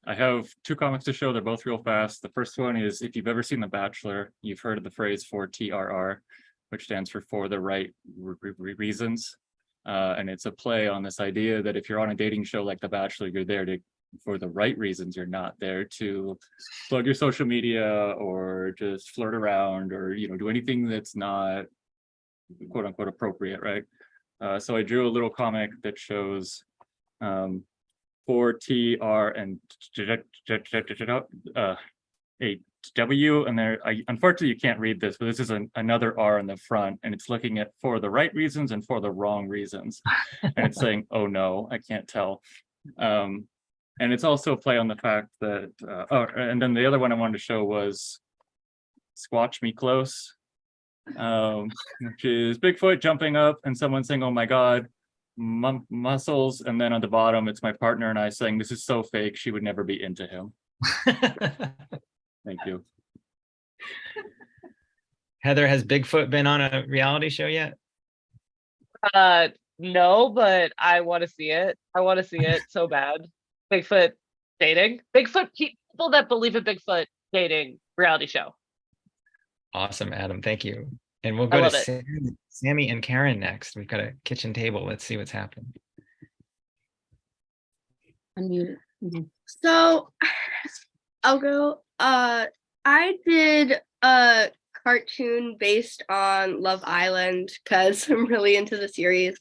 I have 2 comics to show. They're both real fast. The first one is, if you've ever seen The Bachelor, you've heard of the phrase 4TRR, which stands for the right reasons. And it's a play on this idea that if you're on a dating show like The Bachelor, you're there for the right reasons. You're not there to plug your social media or just flirt around or do anything that's not quote unquote appropriate, right? So I drew a little comic that shows 4TR and a W, and unfortunately you can't read this, but this is another R in the front, and it's looking at for the right reasons and for the wrong reasons, and it's saying, oh no, I can't tell. And it's also a play on the fact that and then the other one I wanted to show was Squatch Me Close, which is Bigfoot jumping up and someone saying, oh my god, muscles, and then on the bottom it's my partner and I saying, this is so fake, she would never be into him. Thank you. Heather, has Bigfoot been on a reality show yet? No, but I want to see it. I want to see it so bad. Bigfoot dating. Bigfoot people that believe in Bigfoot dating reality show. Awesome, Adam. Thank you. And we'll go to Sammy and Karen next. We've got a kitchen table. Let's see what's happened. Unmute. So I'll go. I did a cartoon based on Love Island because I'm really into the series.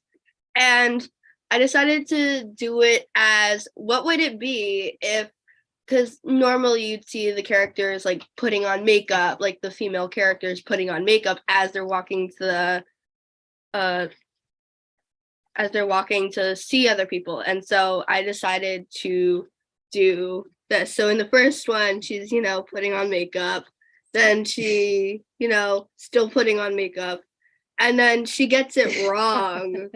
And I decided to do it as, what would it be if, because normally you'd see the characters like putting on makeup, like the female characters putting on makeup as they're walking to see other people. And so I decided to do this. So in the first one, she's, putting on makeup. Then she, still putting on makeup. And then she gets it wrong.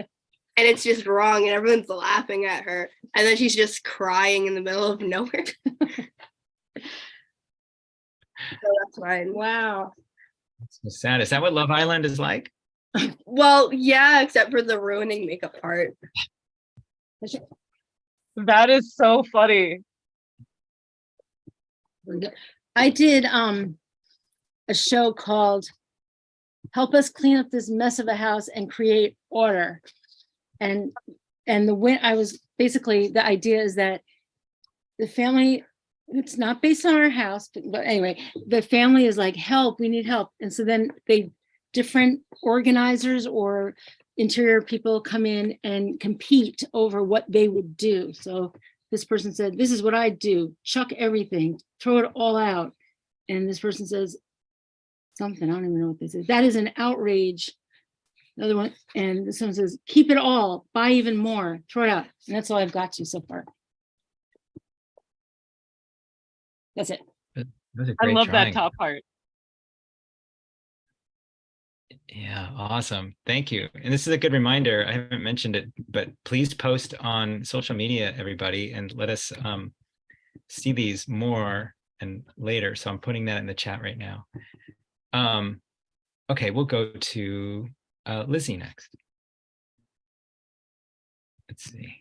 And it's just wrong. And everyone's laughing at her. And then she's just crying in the middle of nowhere. So that's fine. Wow. It's so sad. Is that what Love Island is like? Well, yeah, except for the ruining makeup part. That is so funny. I did a show called Help Us Clean Up This Mess of a House and Create Order. And I was basically, the idea is that the family, it's not based on our house, but anyway, the family is like, help, we need help. And so then different organizers or interior people come in and compete over what they would do. So this person said, this is what I do, chuck everything, throw it all out. And this person says something, I don't even know what this is. That is an outrage. Another one, and this one says, keep it all, buy even more, throw it out. And that's all I've got to so far. That's it. Those are I great love that drawings. top part. Yeah, awesome. Thank you. And this is a good reminder. I haven't mentioned it, but please post on social media, everybody, and let us see these more and later. So I'm putting that in the chat right now. Okay, we'll go to Lizzie next. Let's see.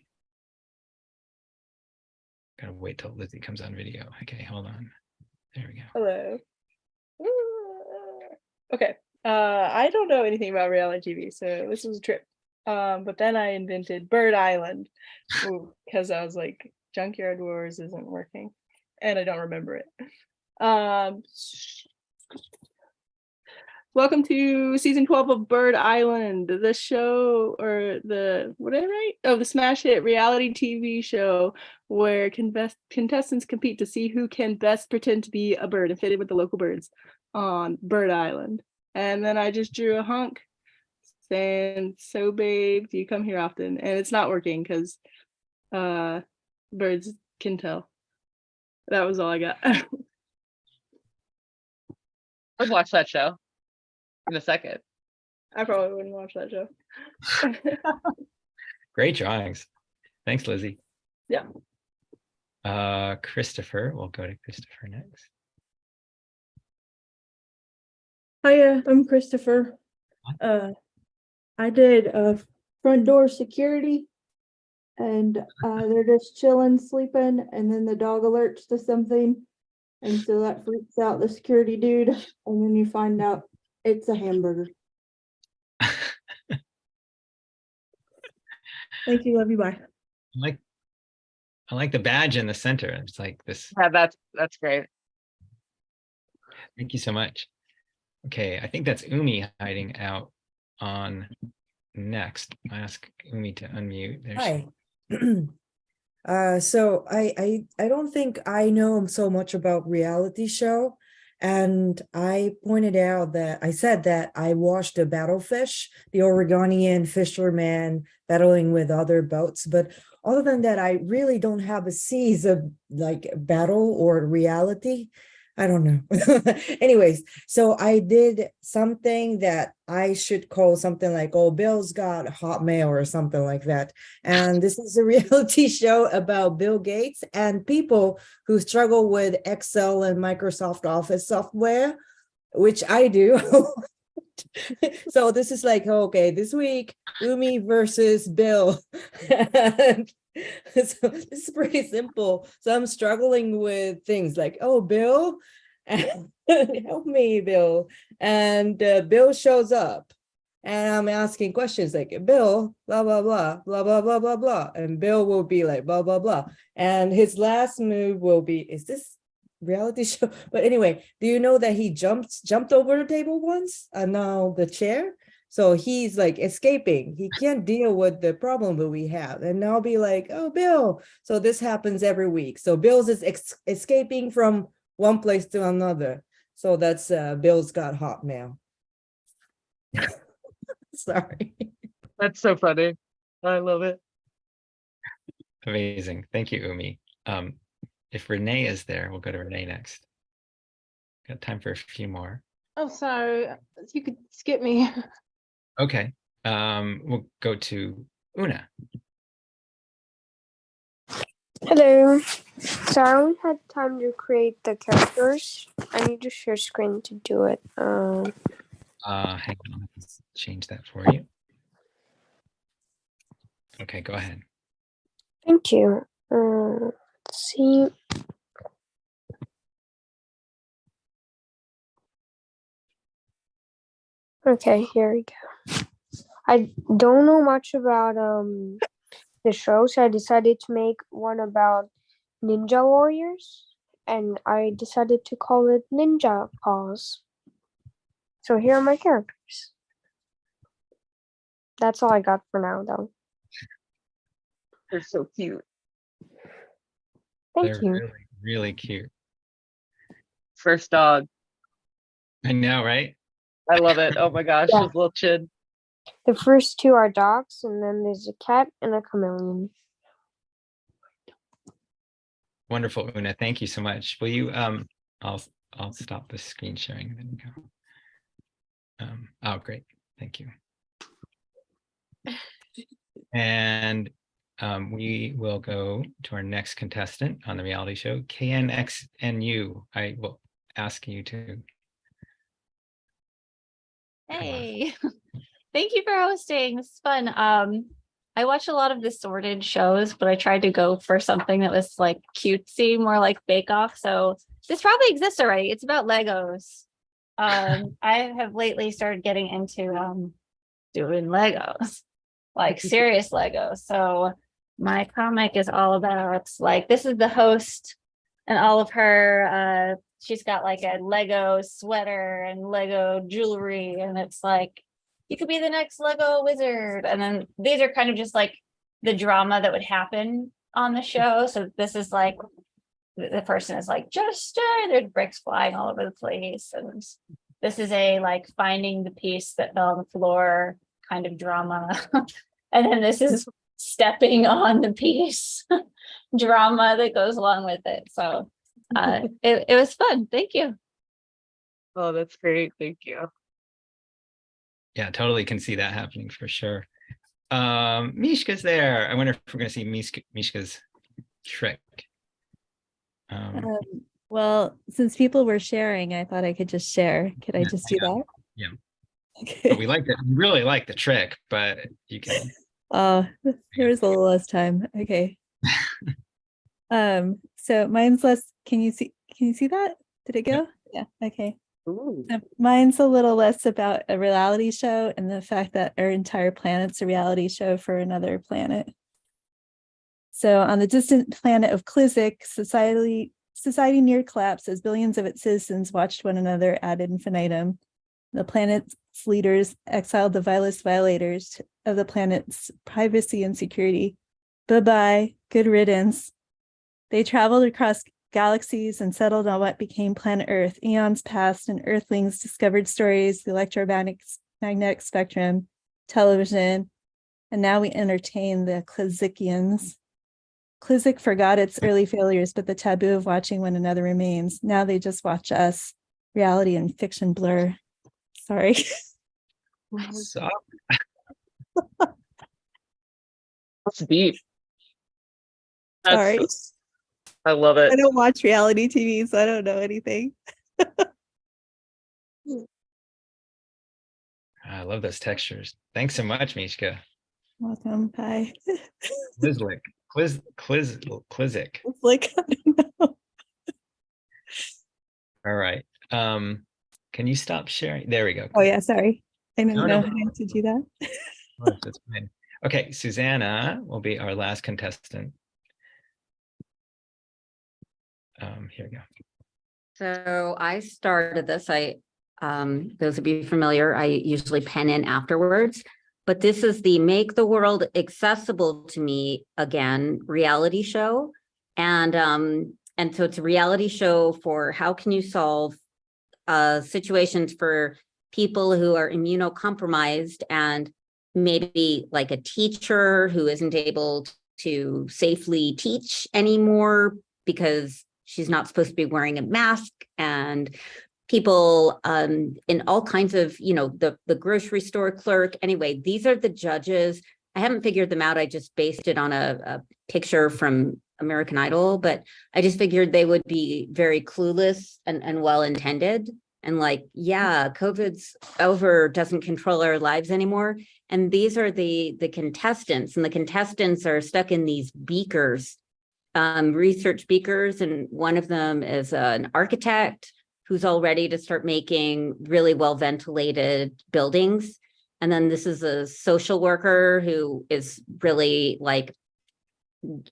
Gotta wait till Lizzie comes on video. Okay, hold on. There we go. Hello. Okay. I don't know anything about reality TV, so this was a trip. But then I invented Bird Island because I was like, Junkyard Wars isn't working, and I don't remember it. Welcome to season 12 of Bird Island, the show, or what did I write? Oh, the smash hit reality TV show where contestants compete to see who can best pretend to be a bird and fit in with the local birds on Bird Island. And then I just drew a hunk saying, so babe, do you come here often? And it's not working because birds can tell. That was all I got. I'd watch that show in a second. I probably wouldn't watch that show. Great drawings. Thanks, Lizzie. Yeah. Christopher, we'll go to Christopher next. Hiya, I'm Christopher. I did front door security, and they're just chilling, sleeping, and then the dog alerts to something, and so that freaks out the security dude, and then you find out it's a hamburger. Thank you, love you, bye. I like the badge in the center. It's like this. Yeah, that's great. Thank you so much. Okay, I think that's Umi hiding out on next. I ask Umi to unmute. Hi. So I don't think I know so much about reality show, and I pointed out that I said that I watched the Battlefish, the Oregonian fisherman battling with other boats, but other than that, I really don't have a series of like battle or reality. I don't know. Anyways, so I did something that I should call something like, oh, Bill's got Hotmail or something like that. And this is a reality show about Bill Gates and people who struggle with Excel and Microsoft Office software, which I do. So this is like, okay, this week, Umi versus Bill. So this is pretty simple. So I'm struggling with things like, oh, Bill, help me, Bill. And Bill shows up and I'm asking questions like, Bill, blah, blah, blah, blah, blah, blah, blah, blah. And Bill will be like, blah, blah, blah. And his last move will be, is this reality show? But anyway, do you know that he jumped over the table once and now the chair? So he's like escaping. He can't deal with the problem that we have. And I'll be like, oh, Bill. So this happens every week. So Bill's is escaping from one place to another. So that's Bill's got Hotmail. Sorry. That's so funny. I love it. Amazing. Thank you, Umi. If Renee is there, we'll go to Renee next. Got time for a few more. Oh, sorry. You could skip me. Okay. We'll go to Una. Hello. So I only had time to create the characters. I need to share screen to do it. Hang on, let's change that for you. Okay, go ahead. Thank you. Let's see. Okay, here we go. I don't know much about the show, so I decided to make one about ninja warriors, and I decided to call it Ninja Paws. So here are my characters. That's all I got for now, though. They're so cute. Thank They're you. really, really cute. First dog. I know, right? I love it. Oh my gosh, Yeah. his little chin. The first two are dogs, and then there's a cat and a chameleon. Wonderful, Una. Thank you so much. Will you I'll stop the screen sharing and then go. Oh, great. Thank you. And we will go to our next contestant on the reality show, KNXNU. I will ask you to. Hey, thank you for hosting. This is fun. I watch a lot of distorted shows, but I tried to go for something that was like cutesy, more like Bake Off. So this probably exists already. It's about Legos. I have lately started getting into doing Legos, like serious Legos. So my comic is all about like, this is the host and all of her, she's got like a Lego sweater and Lego jewelry, and it's like, you could be the next Lego wizard. And then these are kind of just like the drama that would happen on the show. So this is like, the person is like, just there's bricks flying all over the place. And this is a like finding the piece that fell on the floor kind of drama. And then this is stepping on the piece drama that goes along with it. So it was fun. Thank you. Oh, that's great. Thank you. Yeah, totally can see that happening for sure. Mishka's there. I wonder if we're going to see Mishka's trick. Well, since people were sharing, I thought I could just share. Could I just do that? Yeah. Okay. But we like it. We really like the trick, but you can. Oh, there was a little less time. Okay. So mine's less. Can you see that? Did it go? Yeah. Okay. Ooh. So mine's a little less about a reality show and the fact that our entire planet's a reality show for another planet. So on the distant planet of Klizik, society near collapse as billions of its citizens watched one another ad infinitum. The planet's leaders exiled the vilest violators of the planet's privacy and security. Bye-bye, good riddance. They traveled across galaxies and settled on what became planet Earth. Eons passed and Earthlings discovered stories, the electromagnetic spectrum, television, and now we entertain the Klizikians. Klizik forgot its early failures, but the taboo of watching one another remains. Now they just watch us. Reality and fiction blur. Sorry. So, That's deep. Sorry. I love it. I don't watch reality TV, so I don't know anything. I love those textures. Thanks so much, Mishka. Welcome. Bye. Klizik. It's like, I don't know. All right. Can you stop sharing? There we go. Oh yeah, sorry. I didn't No, know no. how to do that. Of course, that's fine. Okay, Susanna will be our last contestant. Here we go. So I started this. Those of you familiar, I usually pen in afterwards, but this is the Make the World Accessible to Me Again reality show. And so it's a reality show for how can you solve situations for people who are immunocompromised and maybe like a teacher who isn't able to safely teach anymore because she's not supposed to be wearing a mask, and people in all kinds of, the grocery store clerk. Anyway, these are the judges. I haven't figured them out. I just based it on a picture from American Idol, but I just figured they would be very clueless and well-intended. And like, yeah, COVID's over, doesn't control our lives anymore. And these are the contestants, and the contestants are stuck in these beakers, research beakers. And one of them is an architect who's all ready to start making really well ventilated buildings. And then this is a social worker who is really like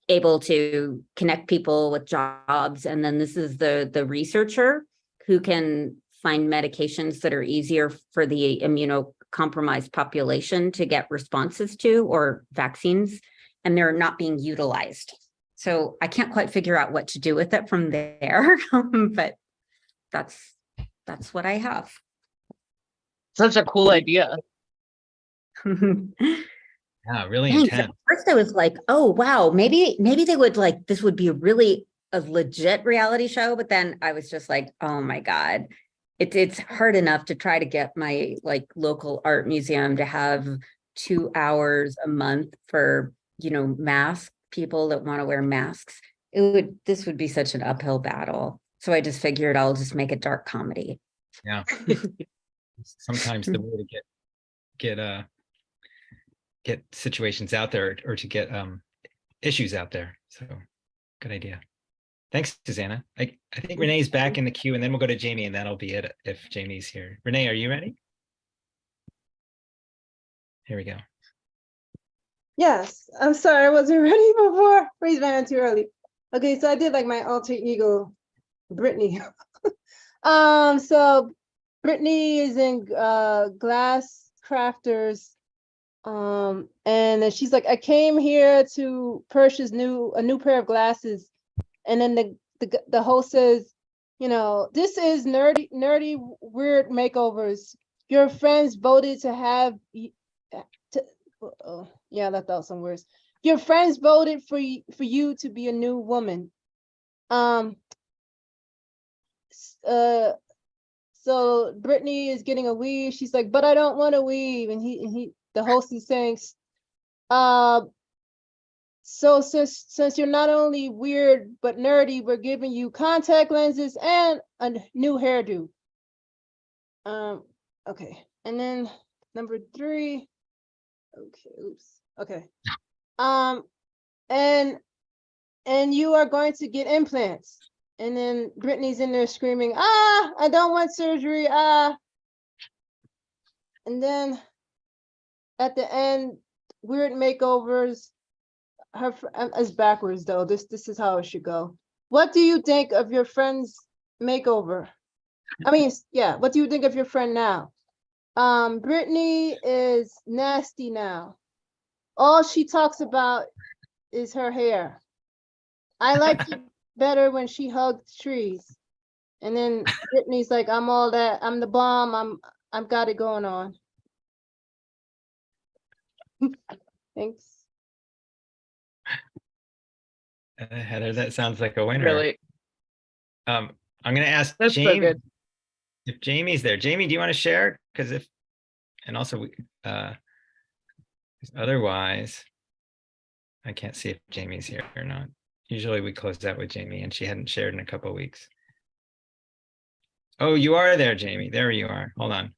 able to connect people with jobs. And then this is the researcher who can find medications that are easier for the immunocompromised population to get responses to, or vaccines, and they're not being utilized. So I can't quite figure out what to do with it from there, but that's what I have. Such a cool idea. Yeah, really Thanks. intense. At first I was like, oh wow, maybe they would like, this would be a legit reality show, but then I was just like, oh my God, it's hard enough to try to get my like local art museum to have 2 hours a month for, mask people that want to wear masks. This would be such an uphill battle. So I just figured I'll just make a dark comedy. Yeah. Sometimes the way to get situations out there, or to get issues out there. So good idea. Thanks, Susanna. I think Renee's back in the queue, and then we'll go to Jamie, and that'll be it if Jamie's here. Renee, are you ready? Here we go. Yes, I'm sorry, I wasn't ready before. Raised my hand too early. Okay, so I did like my alter ego, Brittany. So Brittany is in Glass Crafters, and then she's like, I came here to purchase a new pair of glasses, and then the host says, this is nerdy weird makeovers. Your friends voted to have yeah, I left out some words. Your friends voted for you to be a new woman. So Brittany is getting a weave. She's like, but I don't want to weave. And the host is saying, so since you're not only weird but nerdy, we're giving you contact lenses and a new hairdo. Okay, and then number 3. Okay, oops. Okay. And you are going to get implants. And then Brittany's in there screaming, I don't want surgery, And then at the end, weird makeovers. It's backwards though. This is how it should go. What do you think of your friend's makeover? I mean, yeah, what do you think of your friend now? Brittany is nasty now. All she talks about is her hair. I liked it better when she hugged trees. And then Brittany's like, I'm all that, I'm the bomb, I've got it going on. Thanks. Heather, that sounds like a winner. Really? I'm gonna ask That's so Jamie good. if Jamie's there. Jamie, do you want to share? Because otherwise, I can't see if Jamie's here or not. Usually we close out with Jamie, and she hadn't shared in a couple of weeks. Oh, you are there, Jamie. There you are. Hold on.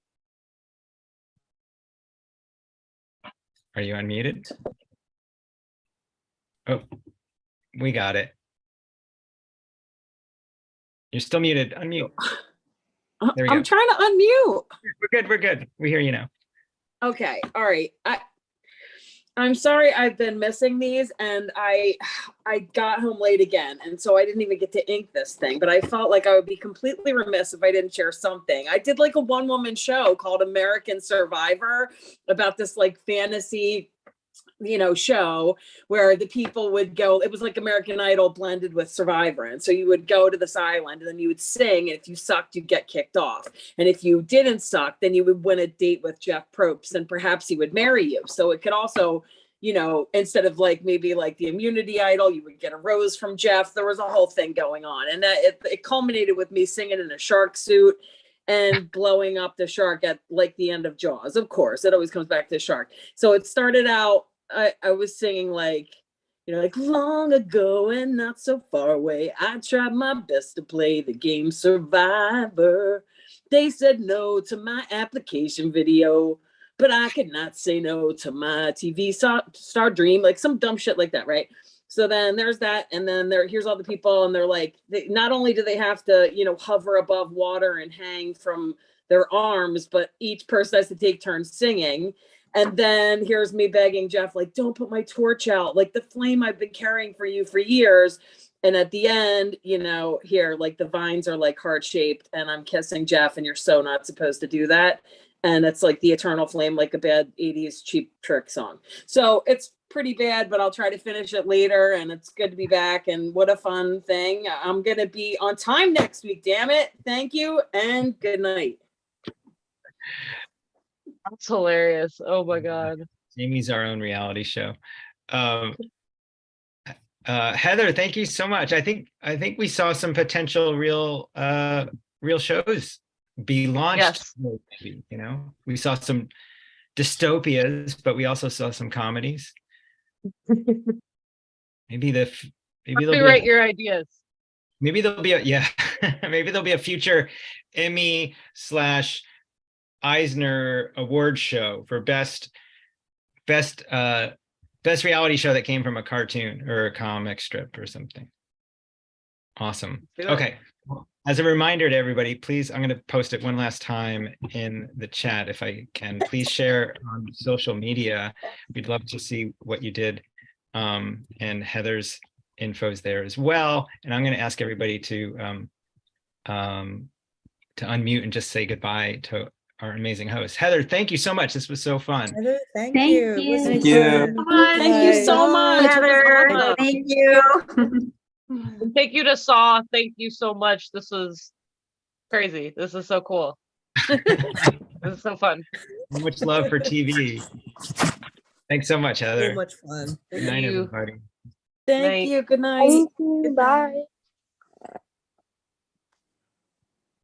Are you unmuted? Oh, we got it. You're still muted. Unmute. There we go. I'm trying to unmute. We're good. We hear you now. Okay. All right. I'm sorry I've been missing these, and I got home late again, and so I didn't even get to ink this thing, but I felt like I would be completely remiss if I didn't share something. I did like a one-woman show called American Survivor about this like fantasy show where the people would go, it was like American Idol blended with Survivor. And so you would go to this island and then you would sing. And if you sucked, you'd get kicked off. And if you didn't suck, then you would win a date with Jeff Probst and perhaps he would marry you. So it could also, instead of like maybe like the Immunity Idol, you would get a rose from Jeff. There was a whole thing going on. And that it culminated with me singing in a shark suit and blowing up the shark at like the end of Jaws. Of course, it always comes back to the shark. So it started out, I was singing like long ago and not so far away, I tried my best to play the game Survivor. They said no to my application video, but I could not say no to my TV star dream, like some dumb shit like that, right? So then there's that, and then here's all the people, and they're like, not only do they have to, you know, hover above water and hang from their arms, but each person has to take turns singing. And then here's me begging Jeff, like, don't put my torch out, like the flame I've been carrying for you for years. And at the end, you know, here, like the vines are like heart shaped, and I'm kissing Jeff, and you're so not supposed to do that. And it's like the eternal flame, like a bad 80s Cheap Trick song. So it's pretty bad, but I'll try to finish it later. And it's good to be back. And what a fun thing. I'm going to be on time next week. Damn it. Thank you. And good night. That's hilarious. Oh my God. Amy's our own reality show. Heather, thank you so much. I think we saw some potential real shows be launched. Yes. Maybe, you know, we saw some dystopias, but we also saw some comedies. maybe Copyright your ideas. Maybe there'll be maybe there'll be a future Emmy / Eisner award show for best reality show that came from a cartoon or a comic strip or something. Awesome. Okay. As a reminder to everybody, please, I'm going to post it one last time in the chat if I can. Please share on social media. We'd love to see what you did. And Heather's info's there as well. And I'm going to ask everybody to unmute and just say goodbye to our amazing host. Heather, thank you so much. This was so fun. Heather, thank Thank you. you. Thank Thank you so much. Heather, thank you. Thank you to Saw. Thank you so much. This was crazy. This is so cool. This is so fun. So much love for TV. Thanks so much, Heather. So much fun. Good night, everybody. Thank you. Good night. Thank you. Bye.